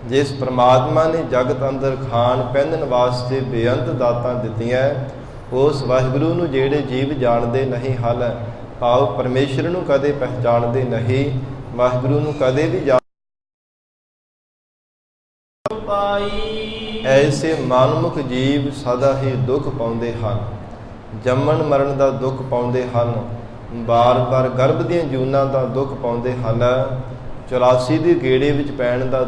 ਜਿਸ ਪ੍ਰਮਾਤਮਾ ਨੇ ਜਗਤ ਅੰਦਰ ਖਾਣ ਪਹਿਨਣ ਵਾਸਤੇ ਬੇਅੰਤ ਦਾਤਾਂ ਦਿੱਤੀਆਂ, ਉਸ ਵਾਹਿਗੁਰੂ ਨੂੰ ਜਿਹੜੇ ਜੀਵ ਜਾਣਦੇ ਨਹੀਂ ਹਨ, ਭਾਵ ਪਰਮੇਸ਼ਰ ਨੂੰ ਕਦੇ ਪਹਿਚਾਣਦੇ ਨਹੀਂ, ਵਾਹਿਗੁਰੂ ਨੂੰ ਕਦੇ ਵੀ ਐਸੇ ਮਨਮੁਖ ਜੀਵ ਸਦਾ ਹੀ ਦੁੱਖ ਪਾਉਂਦੇ ਹਨ, ਜੰਮਣ ਮਰਨ ਦਾ ਦੁੱਖ ਪਾਉਂਦੇ ਹਨ, ਬਾਰ-ਬਾਰ ਗਰਭ ਦੀਆਂ ਜੂਨਾਂ ਦਾ ਦੁੱਖ ਪਾਉਂਦੇ ਹਨ, 84 ਦੇ ਗੇੜੇ ਵਿੱਚ ਪੈਣ ਦਾ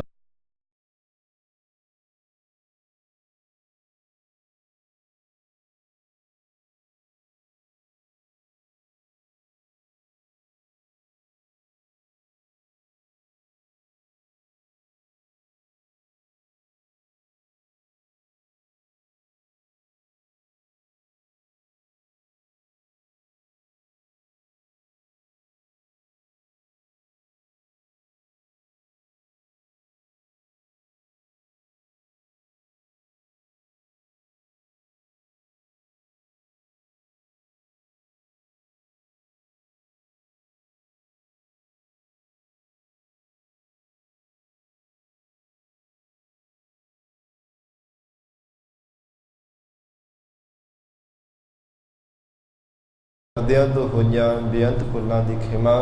ਕਰਦਿਆਂ ਤੋਂ ਹੋਈਆਂ ਬੇਅੰਤ ਭੁੱਲਾਂ ਦੀ ਖਿਮਾ।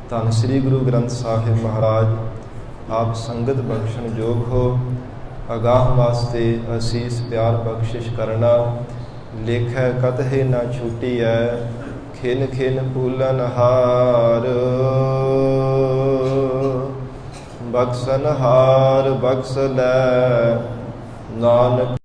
ਧੰਨ ਸ੍ਰੀ ਗੁਰੂ ਗ੍ਰੰਥ ਸਾਹਿਬ ਮਹਾਰਾਜ ਆਪ ਸੰਗਤ ਬਖਸ਼ਣ ਯੋਗ ਹੋ। ਅਗਾਹ ਵਾਸਤੇ ਅਸੀਸ ਪਿਆਰ ਬਖਸ਼ਿਸ਼ ਕਰਨਾ। ਲੇਖੈ ਕਤਹਿ ਨਾ ਛੂਟੀਐ, ਖਿਨ ਖਿਨ ਭੂਲਨ ਹਾਰ। ਬਖਸ਼ਨਹਾਰ ਬਖਸ਼ ਲੈ ਨਾਨਕ